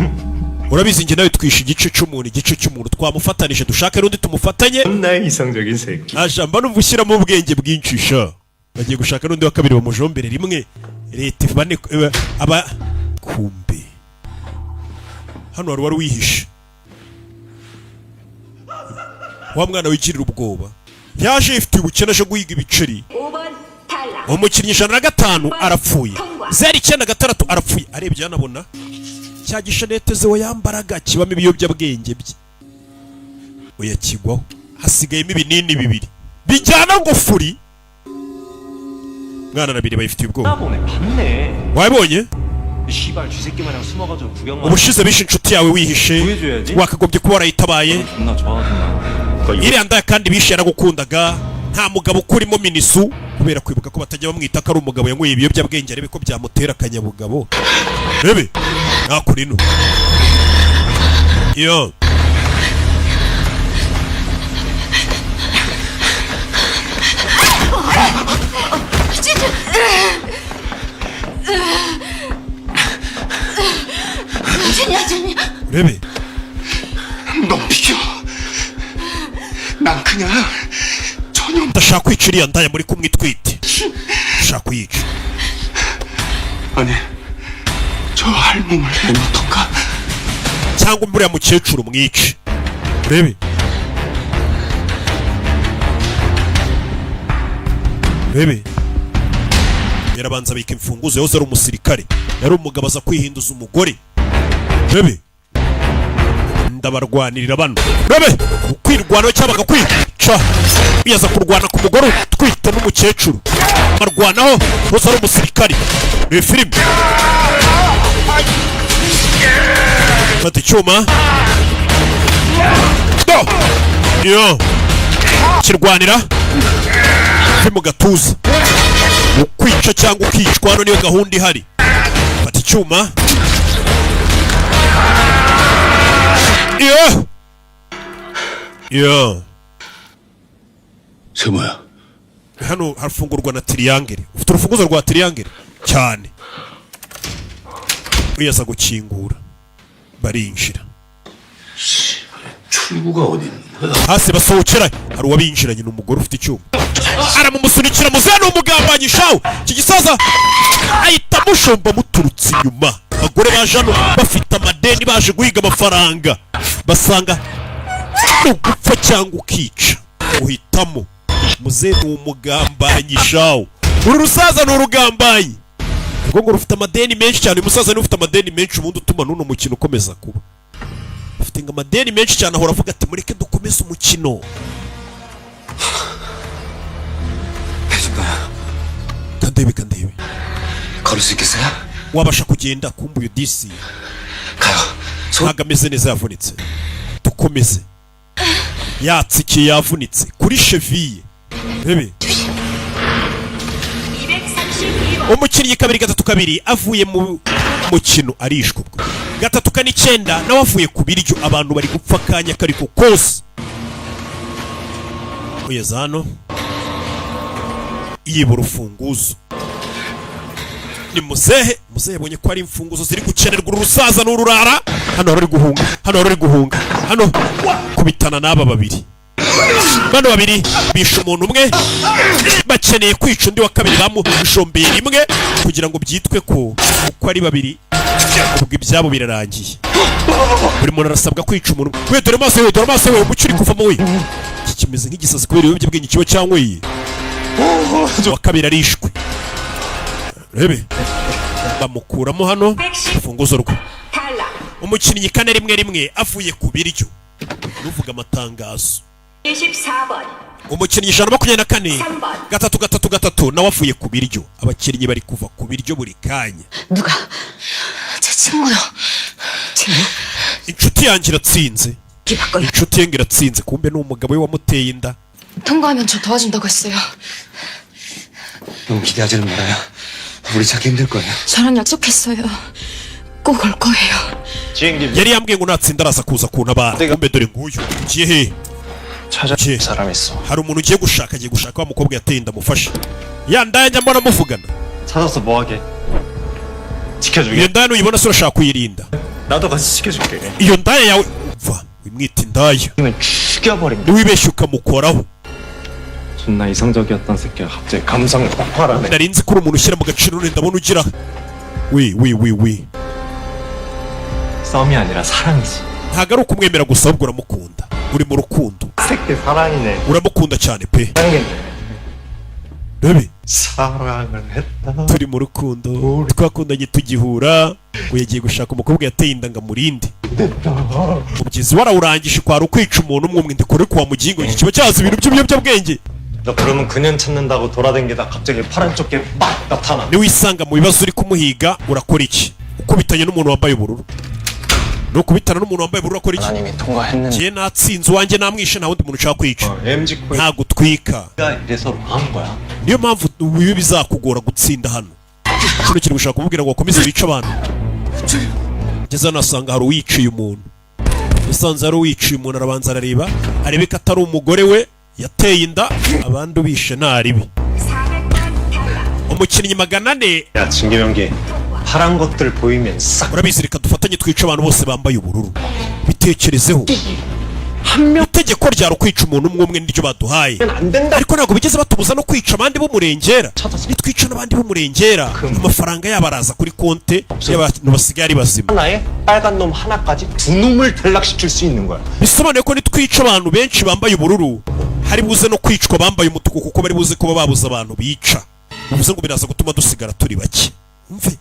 urabizi njye nawe twishe igice cy'umuntu twamufatanije dushake n'undi tumufatanye 나의 이상적인 새끼. ajamba numva ushyiramo ubwenge bwinshi sha bagiye gushaka n'undi wa kabiri bamujombere rimwe leta bane aba kumbe hano wari wihishe wa mwana wigirira ubwoba yaje yifitiye ubukene aje guhiga ibiceri 5번 탈락. umukinnyi 105 arapfuye 096 arapfuye arebye yanabona cya gishanete zewe yambaraga kibamo ibiyobyabwenge bye oya kigwaho hasigayemo ibinini bibiri bijyana ngo furi mwana nabiri bayifitiye ubwoba 보네 봤네. wabonye 씨발 쥐새끼 마냥 숨어가지고 구경만. ubushize bishe inshuti yawe wihishe 구해줘야지. wakagombye kuba warayitabaye 존나 좋아하던가. iriya ndaya kandi bishe yaragukundaga nta mugabo ukurimo minisu kubera kwibuka ko batajya bamwita ko ari umugabo yanyweye ibiyobyabwenge arebe ko byamutera akanyabugabo. Rebe nakora ino iyo rebe 너 비켜. 난 그냥 전혀 ndashaka kwica iriya ndaya muri kumwe itwite. ndashaka kuyica. 아니 저 할멈을 내놓던가. cyangwa uriya mukecuru mwice. rebe rebe yarabanza abika imfunguzo yose ari umusirikare yari umugabo aza kwihinduza umugore. rebe ndabarwanirira bano. rebe ukwirwanaho cyangwa bakakwica biyaza kurwana ku mugore utwite n'umukecuru barwanaho bose ari umusirikare. ni filime. fata icyuma yo kirwanira fi mu gatuza ukwica cyangwa ukicwa. hano niyo gahunda ihari. fata icyuma yo 세모야. hano harafungurwa na triangle. ufite urufunguzo rwa triangle cyane. wiyaza gukingura barinjira. 출구가 어디 있는 거야? hasi basohokera hari uwabinjiranye n'umugore ufite icyuma aramumusunikira muzehe n'umugambanyi shawu. iki gisaza ahita amushomba muturutse inyuma. abagore baje hano bafite amadeni baje guhiga amafaranga basanga ni ugupfa cyangwa ukica uhitamo. muzehe ni umugambanyi shawu. uru rusaza ni urugambanyi ubwo ngo rufite amadeni menshi cyane. uyu musaza niwe ufite amadeni menshi ubundi utuma n'uno mukino ukomeza kuba. afite ngo amadeni menshi cyane ahora avuga ati mureke dukomeze umukino. kandebe 걸을 수 있겠어요? wabasha kugenda kumbuye disi 가요. ntabwo ameze neza yavunitse. dukomeze yatsikiye yavunitse kuri cheville. rebe umukinnyi 2-3 avuye mu mukino arishwe. ubwo 3-9 nawe avuye ku biryo. abantu bari gupfa akanya kariko kose. uyeza hano yiba urufunguzo. ni muzehe yabonye ko ari imfunguzo ziri gukenerwa uru rusaza n'ururara. hano hari guhunga hano kubitana n'aba babiri. bano babiri bishe umuntu umwe bakeneye kwica undi wa kabiri bamushombeye rimwe kugira ngo byitwe ko uko ari babiri ubwo ibyabo birarangiye. buri muntu arasabwa kwica umuntu. we dore amaso we umucyo uri kuvamo we. iki kimeze nk'igisazi kubera ibiyobyabwenge kiba cyanyweye. wa kabiri arishwe. rebe bamukuramo hano urufunguzo rwe. umukinnyi 4-1 avuye ku biryo. nuvuga amatangazo. umukinnyi 124 3-3 nawe avuye ku biryo. abakinnyi bari kuva ku biryo buri kanya. 누가? 제 친구요. 친구? inshuti yanjye iratsinze. 기바꿔요. inshuti ye ngo iratsinze kumbe ni umugabo we wamuteye inda. 통과하면 저 도와준다고 했어요. 너무 기대하지는 말아요. 우리 찾기 힘들 거예요. 저랑 약속했어요. 꼭 올 거예요. yari yambwiye ngo natsinda araza kuza kuntabara. kumbe dore nguyu ugiye he? 찾아줄 사람 있어. hari umuntu ugiye gushaka wa mukobwa yateye inda amufashe. ya ndaya njya mbona muvugana. 찾아서 뭐하게? 지켜주게. iyo ndaya nuyibona se urashaka kuyirinda. 나도 같이 지켜줄게. iyo ndaya yawe umva wimwita indaya. 이면 죽여버린다. niwibeshye ukamukoraho. 존나 이성적이었던 새끼가 갑자기 감성을 폭발하네. nari nzi ko uri umuntu ushyira mu gaciro none ndabona ugira wi 싸움이 아니라 사랑이지. ntabwo ari ukumwemera gusa ahubwo uramukunda. uri mu rukundo 새끼 사랑이네. uramukunda cyane pe. 사랑이네. rebe 사랑을 했다. turi mu rukundo twakundanye tugihura ngo yagiye gushaka umukobwa yateye inda ngo amurinde. mubyizi warawurangije kwari ukwica umuntu umwe ndikore kwa mugingo iki kiba cyaza ibintu by'ibiyobyabwenge. 너 그러면 그년 찾는다고 돌아다니다 갑자기 파란 쪽에 막 나타나. niwisanga mu bibazo uri kumuhiga urakora iki? ukubitanye n'umuntu wambaye ubururu no kubitana n'umuntu wambaye ubururu akora iki? 하나님이 통과했는데 Jye natsinze uwanjye namwishe nta wundi muntu ushaka kwica. MG 코인 Nta gutwika. 이래서 망한 거야. Niyo mpamvu biba bizakugora gutsinda hano. Kino kiri gushaka kumubwira ngo akomeze bice abantu. Ngeze hano asanga hari uwiciye umuntu. Yasanze hari uwiciye umuntu, arabanza arareba, arebe ko atari umugore we yateye inda, abandi ubishe ntaribi. umukinnyi 400. 야 진계명기 파란 것들 보이면 싹 urabizi reka dufatanye twica abantu bose bambaye ubururu. Bitekerezeho. itegeko ryari kwica umuntu umwe umwe n'iryo baduhaye, ariko ntabwo bigeze batubuza no kwica abandi b'umurengera. Nitwica n'abandi b'umurengera amafaranga yabo araza kuri konte y'abantu basigaye ari bazima. 하나에 빨간 놈 하나까지 두 놈을 탈락시킬 수 있는 거야. bisobanuye ko nitwica abantu benshi bambaye ubururu hari buze no kwicwa bambaye umutuku, kuko bari buze kuba babuze abantu bica. bivuze ngo biraza gutuma dusigara turi bake. umve,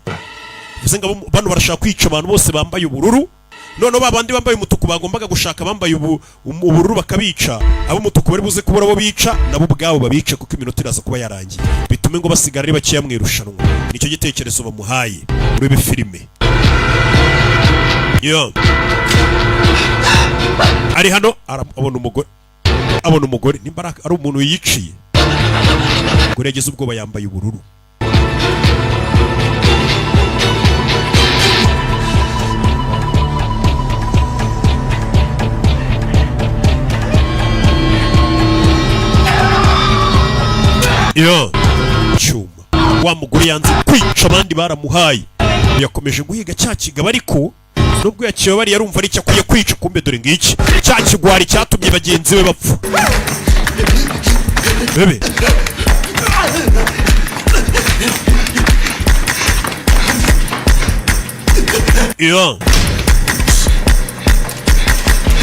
bivuze ngo bano barashaka kwica abantu bose bambaye ubururu, none babandi bambaye umutuku bagombaga gushaka bambaye ubururu bakabica, abo umutuku bari buze kubura abo bica nabo ubwabo babice, kuko iminota iraza kuba yarangiye, bitume ngo basigara ari bakeya mu irushanwa. Nicyo gitekerezo bamuhaye muri ibi filime. Yo ari hano abona umugore nimba ari umuntu yiciye. Umugore yagize ubwoba yambaye ubururu. Yo cyuma wa mugore yanze kwica abandi baramuhaye, yakomeje guhiga cya kigabo, ariko nubwo yakiwe bari yarumva ari cyakwiye kwica, kumbe dore ngiki cya kigwari cyatumye bagenzi be bapfa. Bebe yo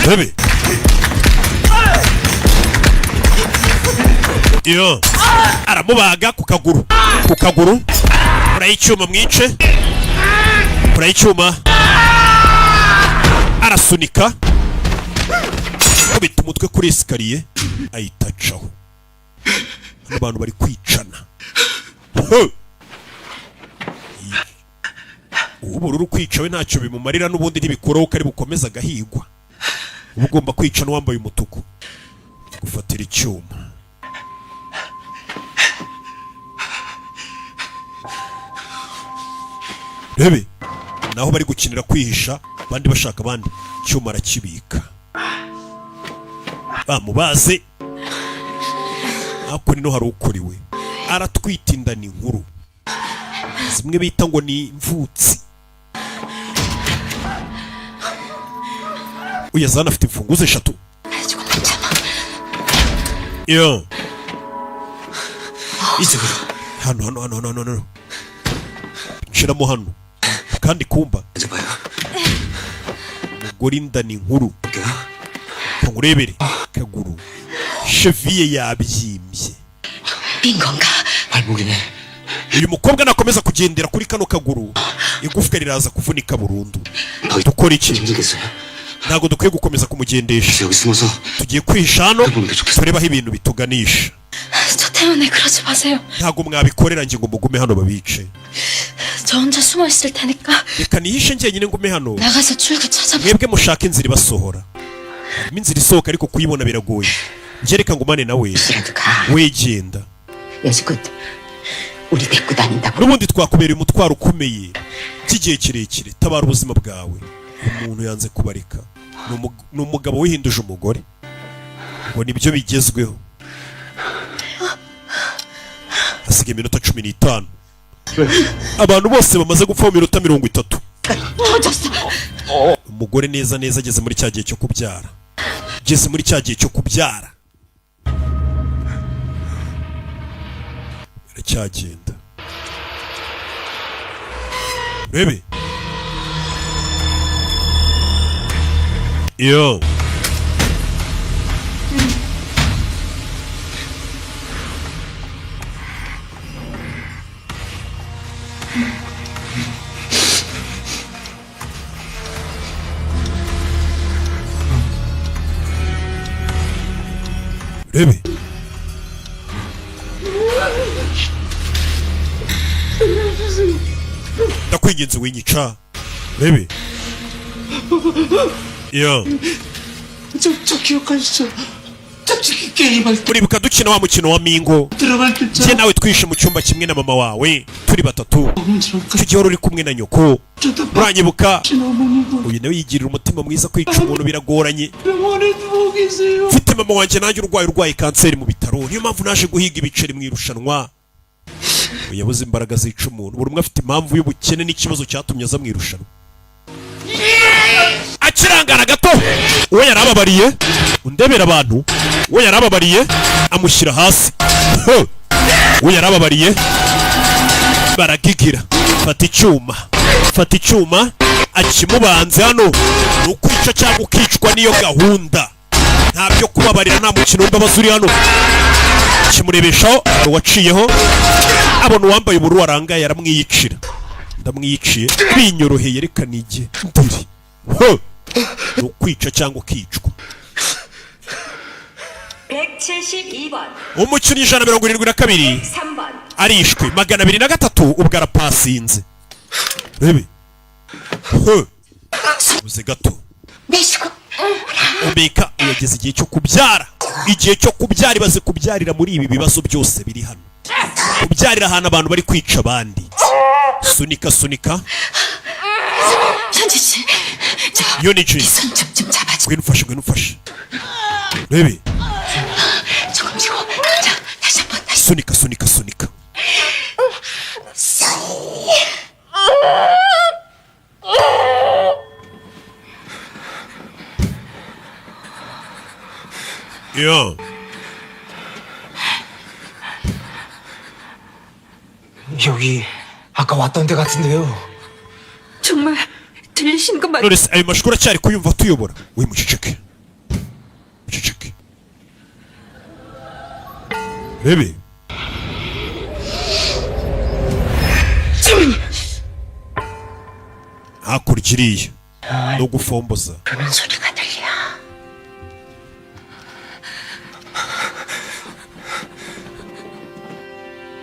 bebe yo aramubaga ku kaguru urayicyuma mwice, urayicyuma arasunika kubita umutwe kuri esikariye ayitacaho. Abantu bari kwicana. Ubururu kwicawe ntacyo bimumarira, n'ubundi ntibikuraho ko ari bukomeza agahigwa. Uba ugomba kwica n'uwambaye umutuku, gufatira icyuma. Rebe naho bari gukinira kwihisha, abandi bashaka abandi, icyuma arakibika. Bamubaze ako nino hari ukuriwe, aratwita inda ni nkuru, zimwe bita ngo ni imvutsi. Uyazana afite imfunguzo 3. Yo hano nshiramo hano kandi kumba umugore inda ni nkuru, ngurebere kaguru cheville yabyimbye. 빈건가? 발목이네. uyu mukobwa nakomeza kugendera kuri kano kaguru igufwa riraza kuvunika burundu. Dukora iki? Ntago dukwiye gukomeza kumugendesha, tugiye kwihisha hano turebaho ibintu bituganisha. 저 때문에 그러지 마세요. ntago mwabikorera ngingo mugume hano babice. 저 혼자 숨어 있을 테니까 reka nihishe njyenyine ngume hano, 나가서 출구 찾아보. mwebwe mushaka inzira ibasohora. harimo inzira isohoka ariko kuyibona biragoye. njye reka ngumane nawe, wegenda. 여지껏 우리 데리고 다닌다고. n'ubundi twakubereye umutwaro ukomeye cy'igihe kirekire. tabara ubuzima bwawe. umuntu yanze kubareka, ni umugabo wihinduje umugore, ngo nibyo bigezweho. hasigaye iminota 15. abantu bose bamaze gupfa mu minota 30. umugore neza neza ageze muri cya gihe cyo kubyara. Ageze muri cya gihe cyo kubyara. Biracyagenda. Bebe. Yo. Bebe. ndakwinginze winyica. Bebe. yo 저 기억하시죠? 짝짓기 게임할 때 uribuka dukina wa mukino wa mingo 들어갈 때 njye nawe twishe mu cyumba kimwe na mama wawe turi batatu icyo gihe wari uri kumwe na nyoko uranyibuka uyu nawe yigirira umutima mwiza kwica umuntu biragoranye 병원에 누워 계세요. mfite mama wanjye nanjye urwaye kanseri mu bitaro niyo mpamvu naje guhiga ibiceri mu irushanwa yabuze imbaraga zica umuntu buri umwe afite impamvu y'ubukene n'ikibazo cyatumye aza mu irushanwa akirangara gato uwo yarababariye undebera abantu uwo yarababariye amushyira hasi uwo yarababariye baragigira fata icyuma akimubanze hano ni ukwica cyangwa ukicwa niyo gahunda nta byo kubabarira nta mukino w'imbabazi uri hano kimurebeshaho uwaciyeho abona uwambaye ubururu warangaye aramwiyicira ndamwiyiciye binyoroheye reka nige ndiri ni ukwica cyangwa ukicwa 172번 umukinnyi 172 3번 arishwe 203 ubwo arapasinze rebe uze gato 내시고 Omeka yageze igihe cyo kubyara ibaze kubyarira muri ibi bibazo byose biri hano kubyarira ahantu abantu bari kwica abandi sunika 현지씨 저 Yoniji 손 좀 잡아줘 gwinufashe rebe 조금 지고 자 다시 한번 다시 sunika 야 여기 아까 왔던 데 같은데요. 정말 들리신 거 맞... Knowless ayo mashuri acyari kuyumva tuyobora we muceceke rebe hakurya iriya no gufomboza 그런 소리가 들려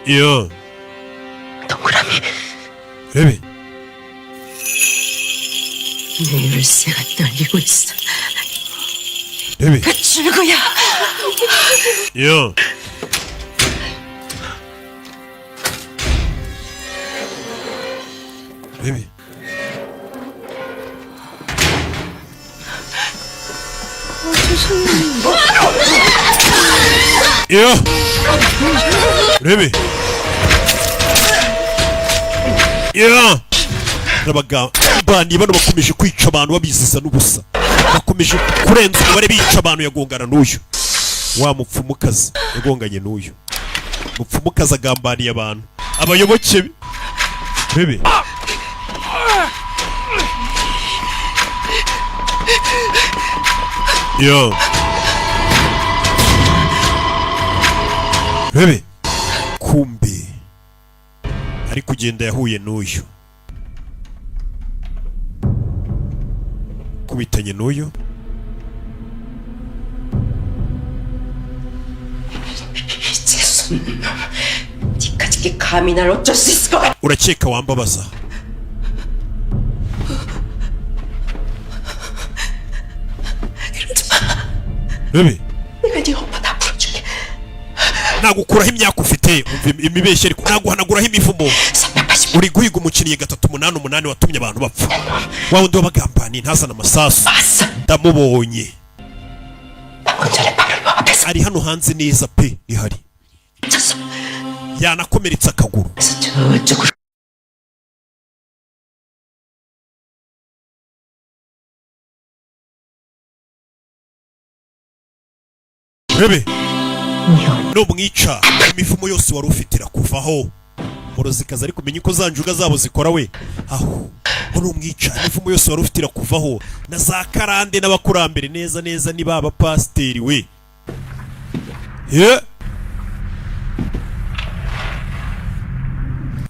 야 동그라미 rebe 내 열쇠가 떨리고 있어 rebe 그 출구야 야 rebe 야 rebe 야 abagambani bano bakomeje kwica abantu babiziza n'ubusa bakomeje kurenza umubare bica abantu yagongana n'uyu wa mupfumukazi yagonganye n'uyu mupfumukazi agambaniye abantu abayoboke be rebe yo rebe kumbe ari kugenda yahuye n'uyu kubitanye n'uyu 미친놈 니까짓게 감히 날 어쩔 수 있을 것 같아 urakeka wambabaza rebe 내가 네 오빠 다 풀어줄게 nagukuraho imyaka ufite umva imibeshye ariko naguhanaguraho imivumo 380 uri guhiga umukiriye 388 watumye abantu bapfa wa wundi wabagambaniye ntazana amasasu 봤어 ndamubonye 방금 전에 바로 요 앞에서 ari hano hanze neza pe ihari 쳤어 yanakomeretse akaguru 그래서 저쪽으로 rebe numwica imivumo yose wari ufite irakuvaho morozikazi ari kumenya uko za njuga zabo zikora we aho numwica imivumo yose wari ufite irakuvaho na za karande n'abakurambere neza ni baba pasiteri we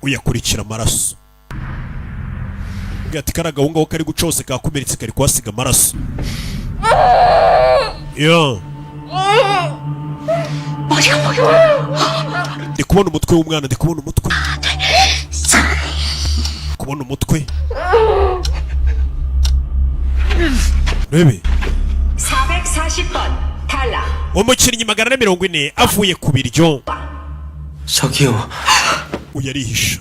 uyakurikira amaraso ati kari agahungaho kari guca hose kakomeretse kari kuhasiga amaraso ndi kubona umutwe w'umwana ndi kubona umutwe kubona umutwe rebe 440번 탈락. umukinnyi 440 avuye ku biryo 저기요. uyu arihisha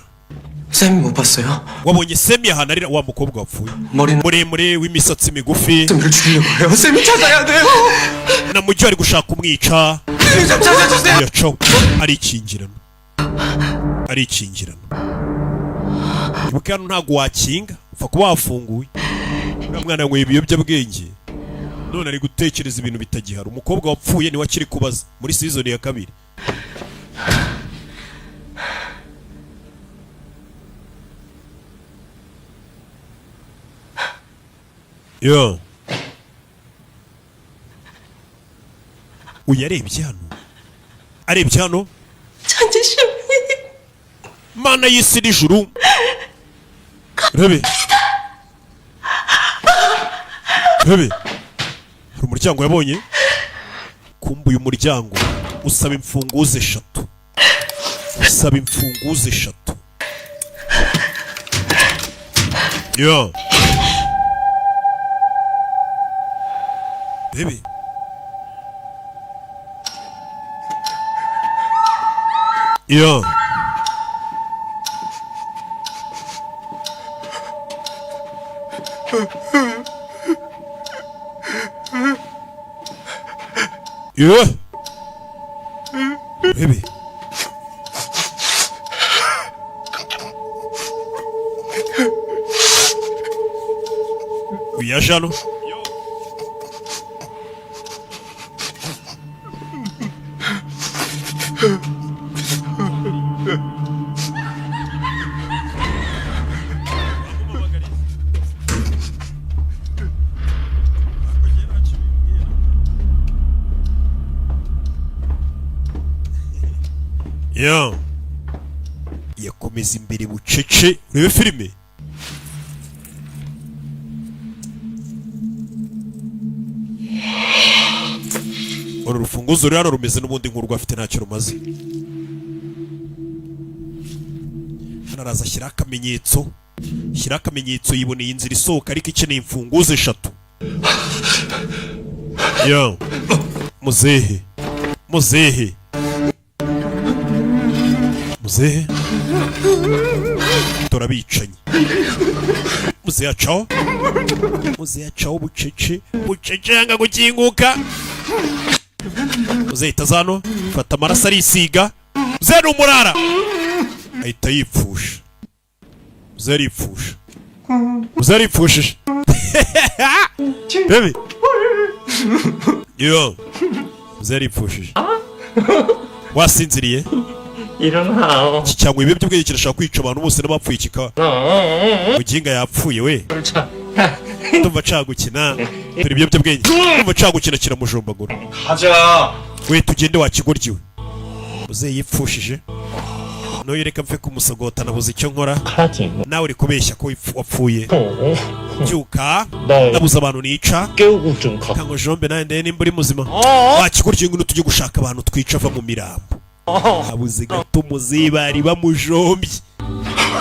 쌤 못 봤어요? wabonye Semi ahantu arira wa mukobwa wapfuye 머리는 muremure w'imisatsi migufi 쌤을 죽이려고 해요. 쌤이 찾아야 돼요. na mujyi ari gushaka kumwica 쌤 찾아주세요. yaco arikingirana ibuka hano ntabwo wakinga upfa kuba wafunguye uriya mwana yanyweye ibiyobyabwenge none ari gutekereza ibintu bitagihari umukobwa wapfuye niwe akiri kubaza muri season ya 2 yo uyu arebye hano mana y'isi n'ijuru rebe hari umuryango yabonye kumbuye umuryango usaba imfunguzo 3 yo rebe yo rebe uyaje hano yo yakomeza imbere bucece urebe filime uru rufunguzo rero rumeze n'ubundi nk'urwo afite ntacyo rumaze hano araza ashyiraho akamenyetso yiboneye inzira isohoka ariko ikeneye imfunguzo 3 yo muzehe turabicanyi muzehe acaho bucece yanga gukinguka muzehe itazano fata amaraso arisiga muzehe n'umurara ahita yipfusha muzehe aripfushije bebe yo muzehe aripfushije wasinziriye 일어나요. cyangwa ibiyobyabwenge kirashaka kwica abantu bose n'abapfuye kika muginga yapfuye we ndumva cagukina turi ibiyobyabwenge ndumva cagukina kiramujombagura 가자. we tugende wakigoryiwe muzehe yipfushije noye reka mfe kumusogota nabuze icyo nkora nawe uri kubeshya ko wapfuye byuka nabuze abantu nica kango jombe nawe ndende nimba uri muzima wakigoryiwe ngo tujye gushaka abantu twica ava mu mirambo habuze gato muzehe bari bamujombye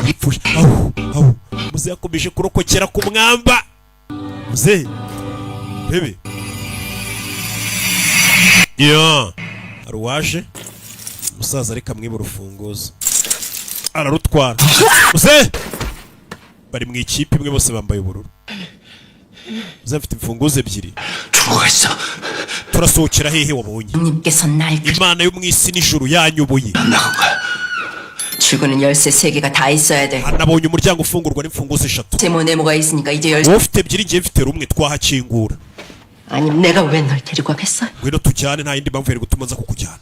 yipfushe muzehe yakomeje kurokokera ku mwamba muzehe bebe yo aruwaje umusaza reka mwiba urufunguzo ararutwara muzehe bari mu ikipe imwe bose bambaye ubururu muzehe afite imfunguzo 2 turasohokera hehe wabonye imana yo mu isi n'ijuru yanyubuye 출구는 열쇠 3개가 다 있어야 돼. nabonye umuryango ufungurwa n'imfunguzo 3 세모 네모가 있으니까 이제 열쇠. wowe ufite 2 ngiye mfite rumwe twahakingura 아니 내가 왜 널 데리고 가겠어? ngwino tujyane nta yindi mpamvu yari gutuma nza kukujyana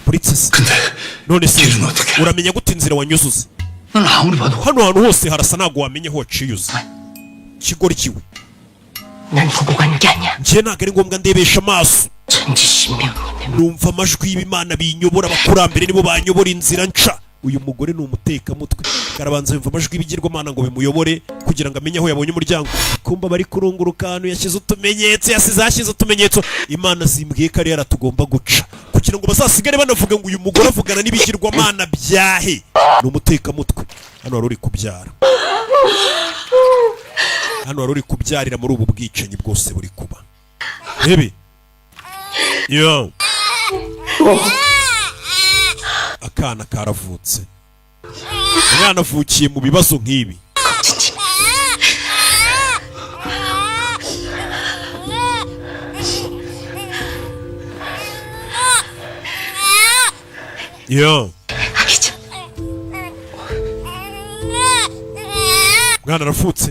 princess none se uramenya gute inzira wanyuzuza 난 아무리 봐도 hano hantu hose harasa ntabwo wamenye aho waciyuze kigoryiwe 난 보고 간 게 아니야. njye ntabwo ari ngombwa ndebesha amaso 천지신명님. numva amajwi y'ibimana binyobora abakurambere nibo banyobora inzira nca uyu mugore ni umutekamutwe karabanza yumva amajwi y'ibigirwamana ngo bimuyobore kugira ngo amenye aho yabonye umuryango kumba bari kurunguruka ahantu yashyize utumenyetso imana zimbwiye ko ari yaratugomba guca kugira ngo bazasigare banavuga ngo uyu mugore avugana n'ibigirwamana byahe ni umutekamutwe hano wari uri kubyara hano wari uri kubyarira muri ubu bwicanyi bwose buri kuba. Rebe yo akana karavutse, umwana avukiye mu bibazo nk'ibi. yo umwana aravutse.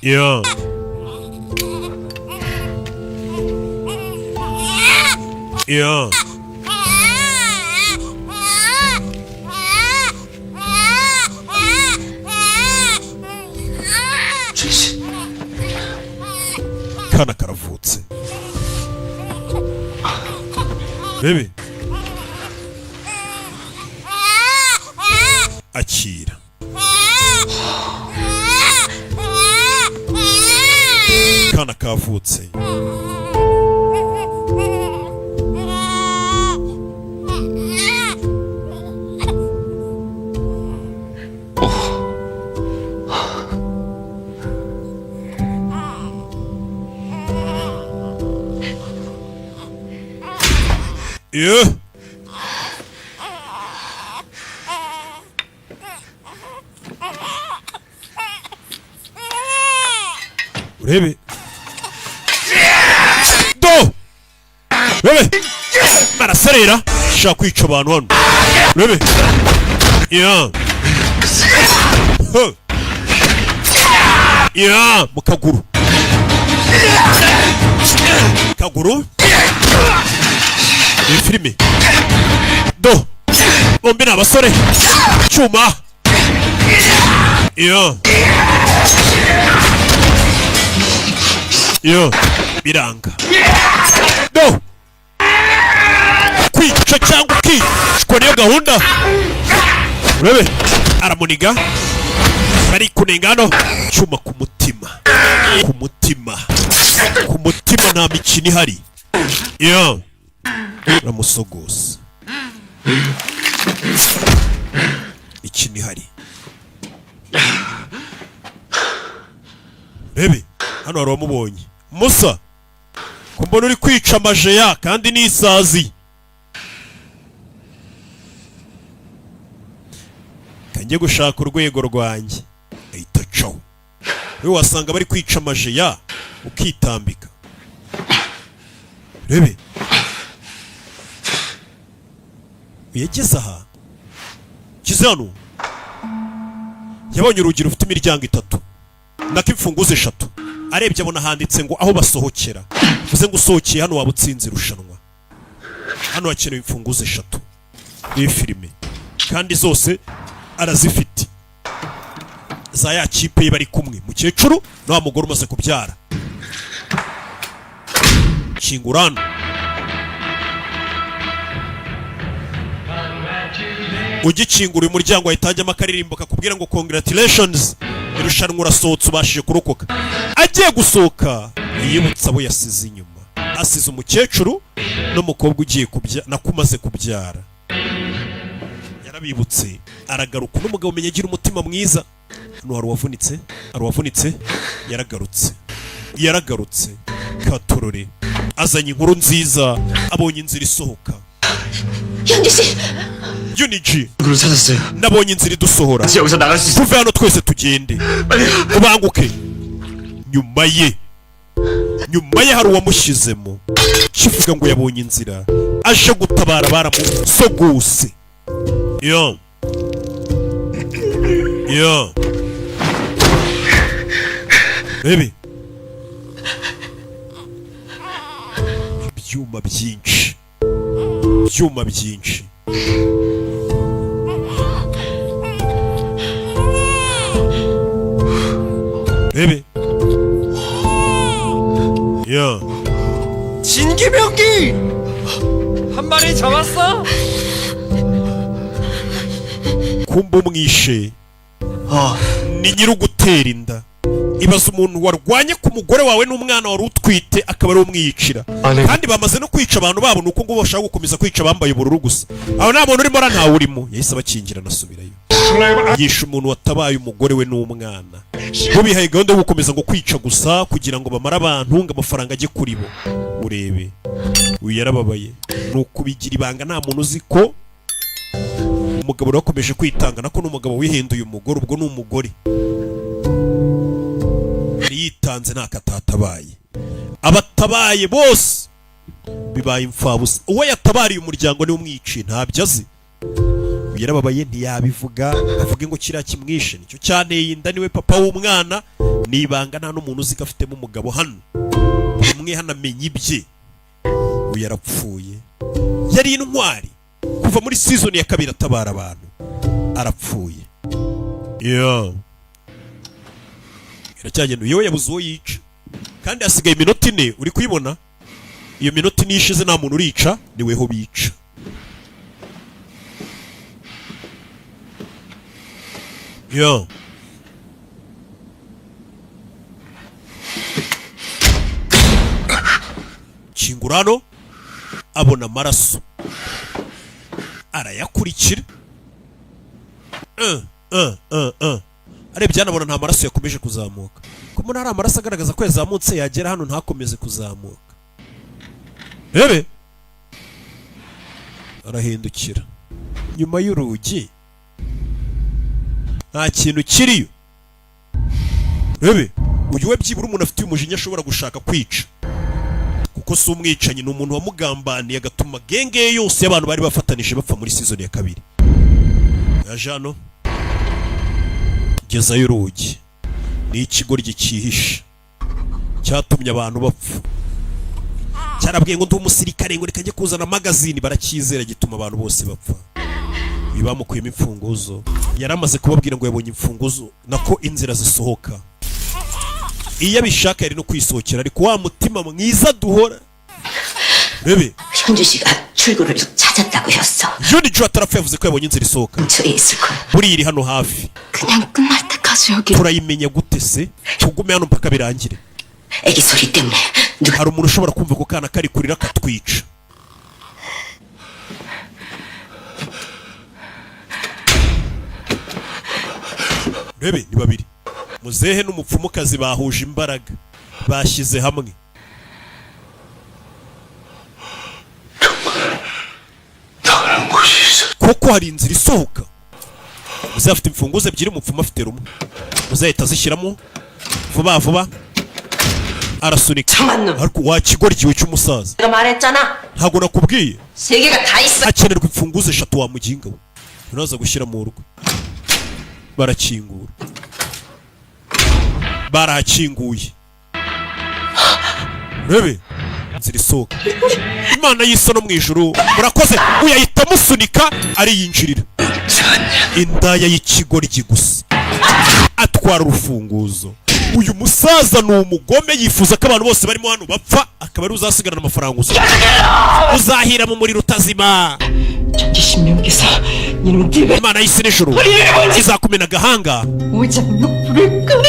yo yo kana karavutse. Bebe akira. Kana kavutse. Yeah. Urebe. Do. Urebe. Maraserera. Shaka kwica abantu hano. Urebe. Yeah. Yeah, mu kaguru. Kaguru. Iyi filime. Do. Bombi ni abasore. Cyuma. Yeah. Yo, biranga. Do. Kwica cyangwa ukicwa niyo gahunda. Urebe, aramuniga. Bari kunenga hano. Cyuma ku mutima. Ku mutima. Ku mutima nta mikino ihari. Yo. Ramusogose. Mikino ihari. Rebe, hano hari uwamubonye. Musa, kumbona uri kwica amajeya kandi n'isazi. Kanjye gushaka urwego rwanjye. Ahita caho. Wewe wasanga bari kwica amajeya ukitambika. Rebe. Uyageze aha. Kize hano. Yabonye urugi rufite imiryango 3. Nako imfunguzo 3. Arebye abona handitse ngo aho basohokera. Vuze ngo usohokeye hano wabutsinze irushanwa. Hano hakenewe imfunguzo 3. Iyi filime kandi zose arazifite. Za ya kipe bari kumwe, mukecuru no wa mugore umaze kubyara. Kingurano. Ugikingura umuryango ahitajyamo akaririmbo kakubwira ngo congratulations, irushanwa urasohotse ubashije kurokoka. Agiye gusohoka yibutsa abo yasize inyuma. Asize umukecuru n'umukobwa ugiye nakumaze kubyara. Yarabibutse aragaruka n'umugabo umenye agira umutima mwiza. Hano hari uwavunitse yaragarutse Katorore azanye inkuru nziza, abonye inzira isohoka. Uniji nabonye inzira idusohora. Tuve hano twese tugende. Ubanguke. Nyuma ye hari uwamushyizemo. Kivuga ngo yabonye inzira aje gutabara baramusogose. Yo. Baby. Ibyuma byinshi. Baby. 야. 진기병기! 한 마리 잡았어? kumba umwishe ni nyirugutera inda. Ibaza umuntu warwanye ku mugore wawe n'umwana wari utwite akaba ari umwiyicira. Kandi bamaze no kwica abantu babo nuko ngo bashaka gukomeza kwica bambaye ubururu gusa. Aho nta muntu urimo ntawe urimo. Yahise abakingira nasubirayo. yishe umuntu watabaye umugore we n'umwana bo bihaye gahunda yo gukomeza ngo kwica gusa kugira ngo bamare abantu ngo amafaranga ajye kuri bo. Urebe uyu yarababaye nuko bigira ibanga nta muntu uzi ko umugabo yakomeje kwitanga nako n'umugabo wihinduye umugore ubwo ni umugore yitanze nta katatabaye abatabaye bose bibaye imfabusa uwo yatabariye umuryango ni umwici ntabyo azi. Yarababaye ntiyabivuga avuge ngo kiriya kimwishe nicyo cyanteye inda niwe papa w'umwana nibanga nta n'umuntu uzi ko afitemo umugabo hano umwe hano amenya ibye. uyu yarapfuye yari intwari kuva muri season ya 2 atabara abantu arapfuye. Iracyagenda yewe yabuze uwo yica kandi hasigaye iminota 4 uri kuyibona iyo minota 4 ishize nta muntu urica niweho bica. Kingurano abona amaraso arayakurikira arebye anabona nta maraso yakomeje kuzamuka ko muri hari amaraso agaragaza ko yazamutse yagera hano ntakomeze kuzamuka. Rebe arahindukira nyuma y'urugi nta kintu kiriyo. Rebe uyu we byibura umuntu afite umujinya ashobora gushaka kwica kuko si umwicanyi ni umuntu wamugambaniye agatuma genge yose y'abantu bari bafatanije bapfa muri season ya 2. Yajano gezayo urugi ni ikigoryi cyihishe cyatumye abantu bapfa cyarabwiye ngo ndi umusirikare ngo reka njye kuzana magazine barakizera gituma abantu bose bapfa. Bibamukuyemo imfunguzo yaramaze kubabwira ngo yabonye imfunguzo nako inzira zisohoka iyo abishaka yari no kwisohokera ariko wa mutima mwiza duhora. Rebe 현주 씨가 출구를 찾았다고 했어. Johnny 아tarapfa yavuze ko yabonye inzira isohoka buri iri hano hafi. 그냥 끝날 때까지 여기. turayimenya gute se tugume hano mpaka birangire. 애기 소리 때문에 hari umuntu ushobora kumva ko kana kari kurira katwica. Rebe ni babiri muzehe n'umupfumukazi bahuje imbaraga bashyize hamwe. Koko hari inzira isohoka muzehe afite imfunguzo ebyiri umupfumu afite rumwe muzehe azishyiramo vuba vuba arasunika ariko wakigoryiwe cy'umusaza ntago nakubwiye hakenerwa imfunguzo 3 wa muginga we uraza gushyira mu rugo. Barakingura barakinguye. Rebe inzira isohoka Imana y'isa no mu ijuru murakoze uyahita musunika ariyinjirira indaya y'ikigoryi gusa atwara urufunguzo. Uyu musaza ni umugome yifuza ko abantu bose barimo hano bapfa akaba ari uzasigarana amafaranga gusa uzahira mu muri rutazima. Imana y'isi n'ijuru izakumena agahanga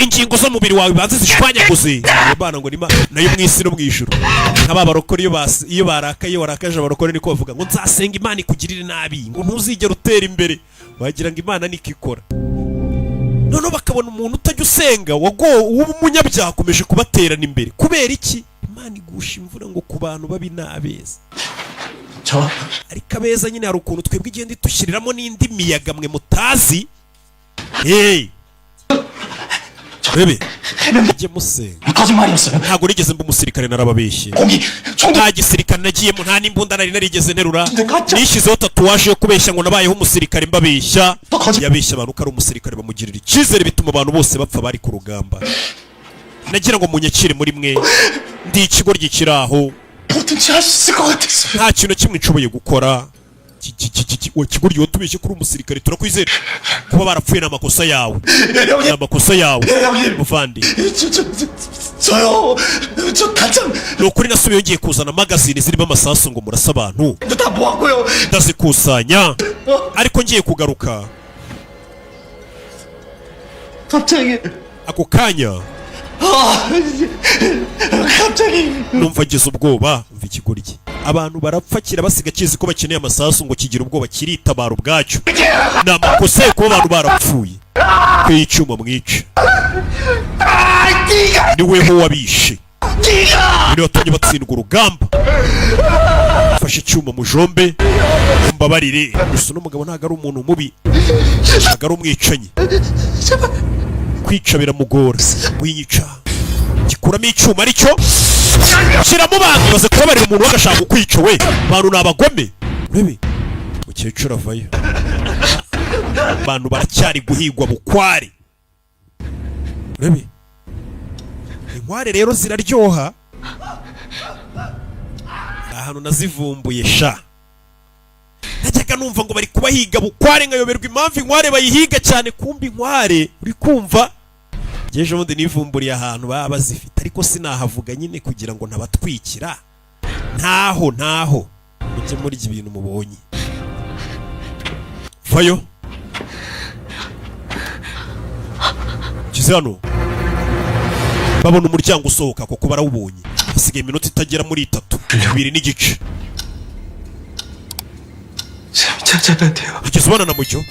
ingingo z'umubiri wawe banze zishwanyaguze. Imana ngo nima nayo mu isi no mu ijuru nk'ababarokore iyo barakaye warakaje abarokore niko bavuga ngo nzasenga Imana ikugirire nabi ngo ntuzigera utera imbere wagira ngo Imana nikikora. None bakabona umuntu utajya usenga w'umunyabyaha akomeje kubaterana imbere kubera iki? Imana igusha imvura ngo ku bantu babi n'abeza ariko abeza nyine hari ukuntu twebwe igenda itushyiriramo n'indi miyaga mwe mutazi. Rebe njye musenga ntago nigeze mba umusirikare narababeshye nta gisirikare nagiyemo nta n'imbunda nari narigeze nterura nishyizeho tatuwaje yo kubeshya ngo nabayeho umusirikare mbabeshya. Yabeshya abantu ko ari umusirikare bamugirira icyizere bituma abantu bose bapfa bari ku rugamba. Nagira ngo munyakire muri mwe ndi ikigoryi kiraho nta kintu kimwe nshoboye gukora. Kigoryi watubeshye kuri umusirikare turakwizera kuba barapfuye n'amakosa yawe n'amakosa yawe muvandi. Ni ukuri nasubiye ngiye kuzana magazine zirimo amasasu ngo murasa abantu ndazikusanya ariko ngiye kugaruka ako kanya numva ngize ubwoba. Umva ikigoryi, abantu barapfa kirabasiga kizi ko bakeneye amasasu ngo kigira ubwoba kiritabara ubwacyo. Ni amakosa yo kuba abantu barapfuye. Kwe icyuma mwica ni weho wabishe, ni watumye batsindwa urugamba. Fashe icyuma mujombe mbabarire. Gusa n'umugabo ntago ari umuntu mubi, ntago ari umwicanyi. Kwica biramugora, winyica gikuramo icyuma aricyo shyiramo bantu baze kubabarira umuntu bagashaka kukwica. We bantu ni abagome. Urebe mukecuru avayo, abantu baracyari guhigwa bukware. Urebe inkware rero ziraryoha. Ahantu nazivumbuye sha, najyaga numva ngo bari kubahiga bukware nkayoberwa impamvu inkware bayihiga cyane. Kumbi inkware uri kumva ngeje ubundi nivumburiye ahantu baba bazifite, ariko sinahavuga nyine kugira ngo ntabatwikira. Ntaho mujye muri ibintu mubonye. Vayo kize hano, babona umuryango usohoka kuko barawubonye. Hasigaye iminota itagera muri 3, 2 n'igice. Ugeze ubona na mucyo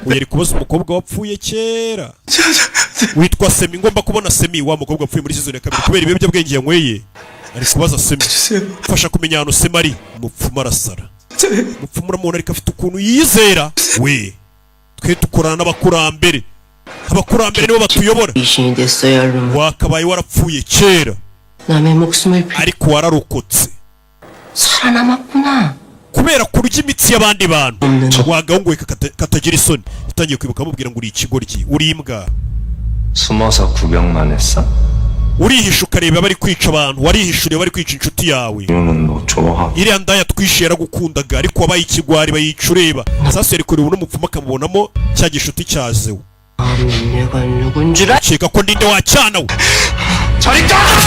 uyari kubaza umukobwa wapfuye kera witwa Semi. Ngomba kubona Semi, wa mukobwa wapfuye muri season ya 2 kubera ibiyobyabwenge yanyweye. Ari kubaza Semi, fasha kumenya hano Semi ari. Umupfumu arasara. Umupfumu uramubona ariko afite ukuntu yizera. We twe tukorana n'abakurambere, abakurambere nibo batuyobora. Wakabaye warapfuye kera ariko wararokotse kubera kurya imitsi y'abandi bantu. Wagahunguye katagira isoni. Utangiye kwibuka amubwira ngo uri ikigoryi, uri imbwa. 숨어서 구경만 했어? urihisha ukareba bari kwica abantu, warihishuriye bari kwica inshuti yawe. Iriya ndaya twishe yaragukundaga ariko wabaye ikigwari bayica ureba. Sasa yari kureba n'umupfumu akamubonamo cya gishuti cyazewe. Cheka ko ndinde wacyana we.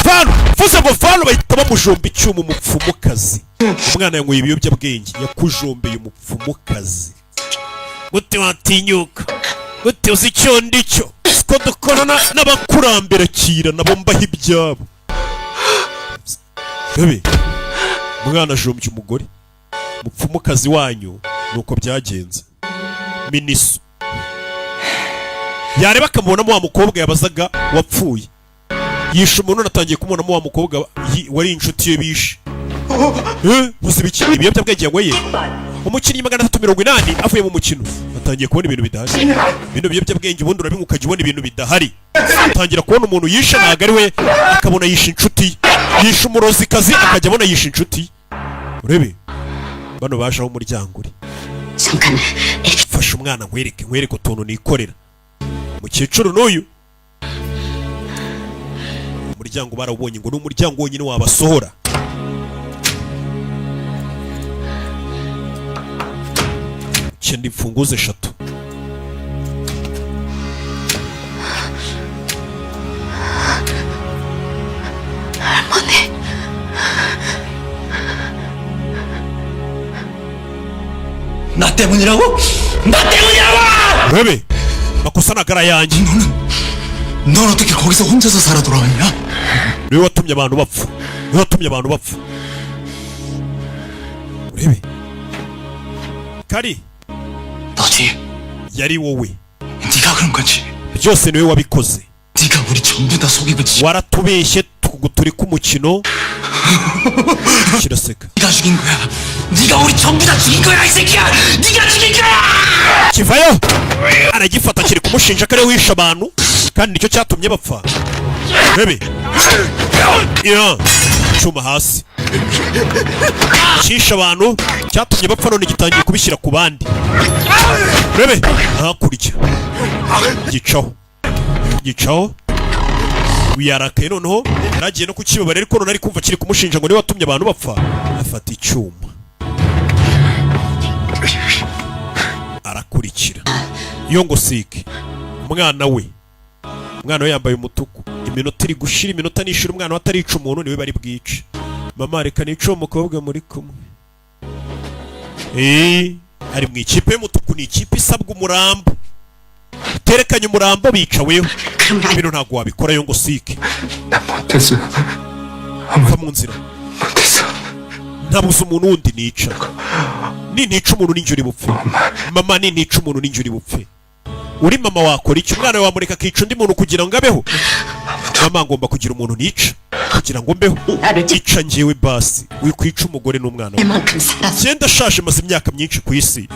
Fano fuze ngo fano bahita bamujomba icyuma umupfumukazi. Umwana yanyweye ibiyobyabwenge yakujombeye umupfumukazi. Gute watinyuka, gute uzi icyo ndicyo, ko dukorana n'abakurambere kira nabo mbaho ibyabo. Bebe mwana jombye umugore umupfumukazi wanyu nuko byagenze. Miniso yareba akamubonamo wa mukobwa yabazaga wapfuye. Yishe umuntu natangiye kumubonamo wa mukobwa wari inshuti ye bishe. Muzi biki ibiyobyabwenge yanyweye. Umukinnyi 380 avuye mu mukino atangiye kubona ibintu bidahari. Bino biyobyabwenge ubundi urabimukajya ubona ibintu bidahari. Atangira kubona umuntu yishe ntago ari we, akabona yishe inshuti. Yishe umurozikazi akajya abona yishe inshuti. Urebe bano baje aho umuryango uri. Fasha umwana nkwereke utuntu nikorera. Mukecuru n'uyu umuryango barawubonye ngo n'umuryango wonyine wabasohora. Chende imfunguzo 3. 할머니. 나 때문이라고? 나 때문이라고! Bebe makosa nagara yanjye. 넌 어떻게 거기서 혼자서 살아 돌아왔냐? Niwe watumye abantu bapfa. Urebe Kari 너지? yari wowe. 네가 그런 거지? byose niwe wabikoze. 네가 우리 전부 다 속이고 waratubeshye turi ku mukino. kiraseka. 네가 죽인 거야. 네가 우리 전부 다 죽인 거야 이 새끼야. 네가 죽인 거야. kivayo aragifata kiri kumushinja kare wisha abantu kandi nicyo cyatumye bapfa. Bebe cyuma hasi kisha abantu cyatumye bapfa none gitangiye kubishyira ku bandi. Bebe hakurya gicaho wiyarakaye noneho yaragiye no kukibabara ariko none ari kumva kiri kumushinja ngo niwe watumye abantu bapfa. Afata icyuma arakurikira iyo ngo sike umwana we yambaye umutuku. Iminota iri gushira, iminota nishira umwana watarica umuntu niwe bari bwice. Mama reka nico umukobwa muri kumwe. Ari mu ikipe y'umutuku, ni ikipe isabwa umurambo. Terekanye umurambo bica wewe. 그러면 안 bino ntabwo wabikorayo ngo sike. 난 못했어. va mu nzira. 못했어. ntabuze umuntu wundi nica. Ninica umuntu ninjye uri bupfe. Mama ninica umuntu ninjye uri bupfe. Uri mama wakora iki? Umwana wawe wamureka akica undi muntu kugira ngo abeho? Mama ngomba kugira umuntu nica kugira ngo mbeho. Ica njyewe basi wikwica umugore n'umwana we. 이만큼 살았어. Genda shaje maze imyaka myinshi ku isi.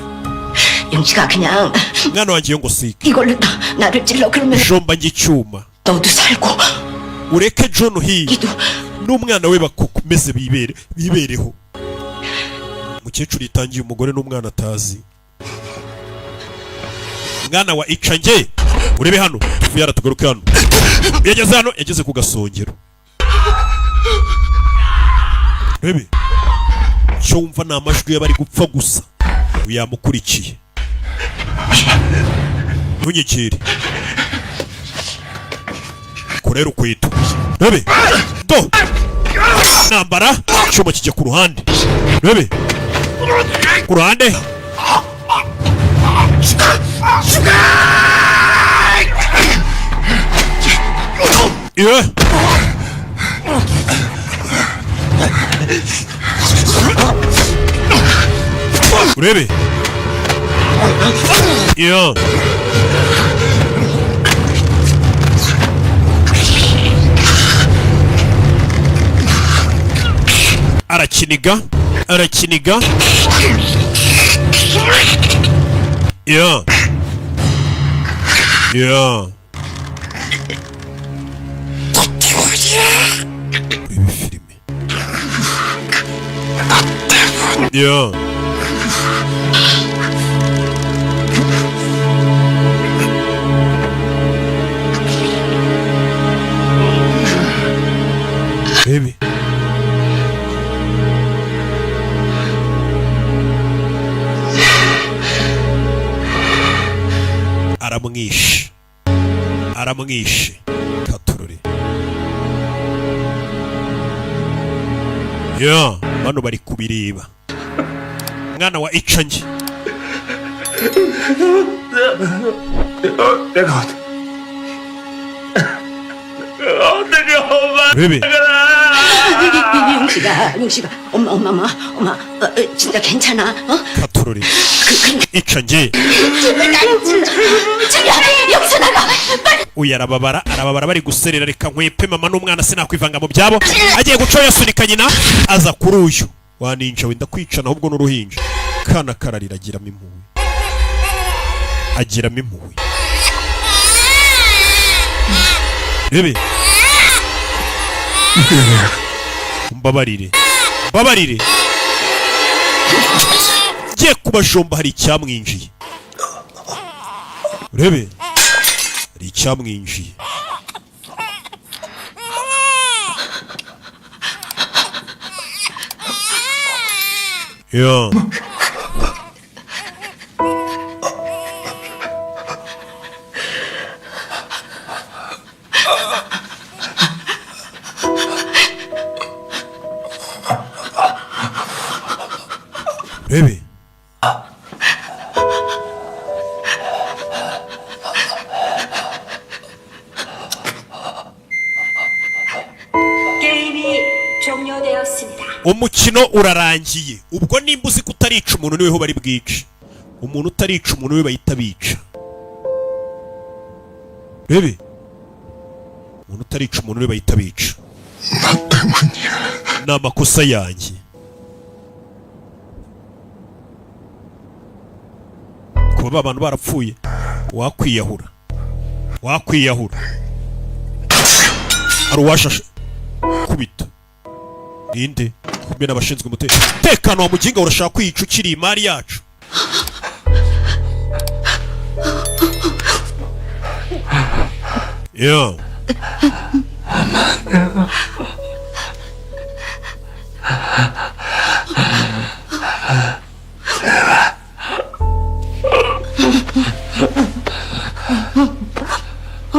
영식아 그냥 Mwana wanjye ngo sike. 이걸로 나를 찔러 그러면 Jomba ngicyuma. 너도 살고 Ureke John hi 이도 n'umwana we bakomeze bibereho. Mukecuru yitangiye umugore n'umwana atazi. Mwana wa icange urebe hano tuvuye yaratugaruka hano. Yageze hano yageze ku gasongero. Rebe cyo wumva na amajwi y'abari gupfa gusa uyamukurikiye. Ntunyekere kurera ukweto. Rebe do nambara cyuma kijya ku ruhande. Rebe ku ruhande. Yeah. Urebe. Yeah. Arakiniga. Yeah. Ibi filime. Yeah. Baby. Aramwishe katurore. Yeah, bano bari kubireba. Mwana wa icange. Baby. 영식아 엄마 진짜 괜찮아? 어? 카토로리. 이찬지. 자기야 여기서 나가 빨리. Uyu arababara bari guserera reka nkwepe mama n'umwana sinakwivanga mu byabo. Agiye gucoya sunika nyina aza kuri uyu. Waninja wenda kwicana ahubwo n'uruhinja. Kana kararira agiramo impuhwe. Bebe. Mbabarire. Giye kubajomba hari icyamwinjiye. Urebe. Hari icyamwinjiye. Yeah. Baby. 게임이 종료되었습니다. Umukino urarangiye. Ubwo nimba uzi kutarica umuntu niweho bari bwice. Umuntu utarica umuntu we bahita bica. Baby. Umuntu utarica umuntu we bahita bica. 나 때문이야. Ni amakosa yanjye. Kuba abantu barapfuye wakwiyahura. Hari uwashashe kubita. Ninde kumbe n'abashinzwe umutekano wa muginga urashaka kwica ukiri imari yacu. Yeah.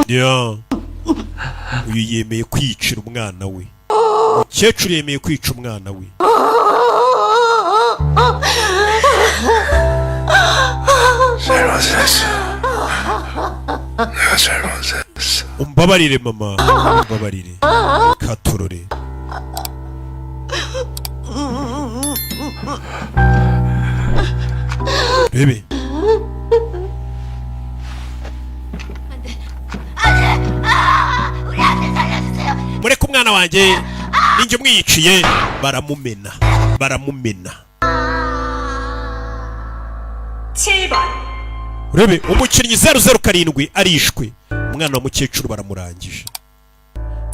Yeah. Uyu yemeye kwicira umwana we. Umukecuru yemeye kwica umwana we. 잘못했어. 내가 잘못했어. umbabarire mama, umbabarire katurore. Bebe mureke umwana wanjye ninjye umwiyiciye. baramumena 7번 urebe umukinnyi 007 arishwe, umwana wa mukecuru baramurangije,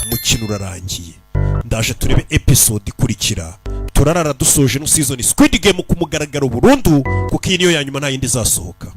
umukino urarangiye. Ndaje turebe episode ikurikira, turarara dusoje no season Squid Game ku mugaragaro burundu, kuko iyi niyo ya nyuma nta yindi izasohoka.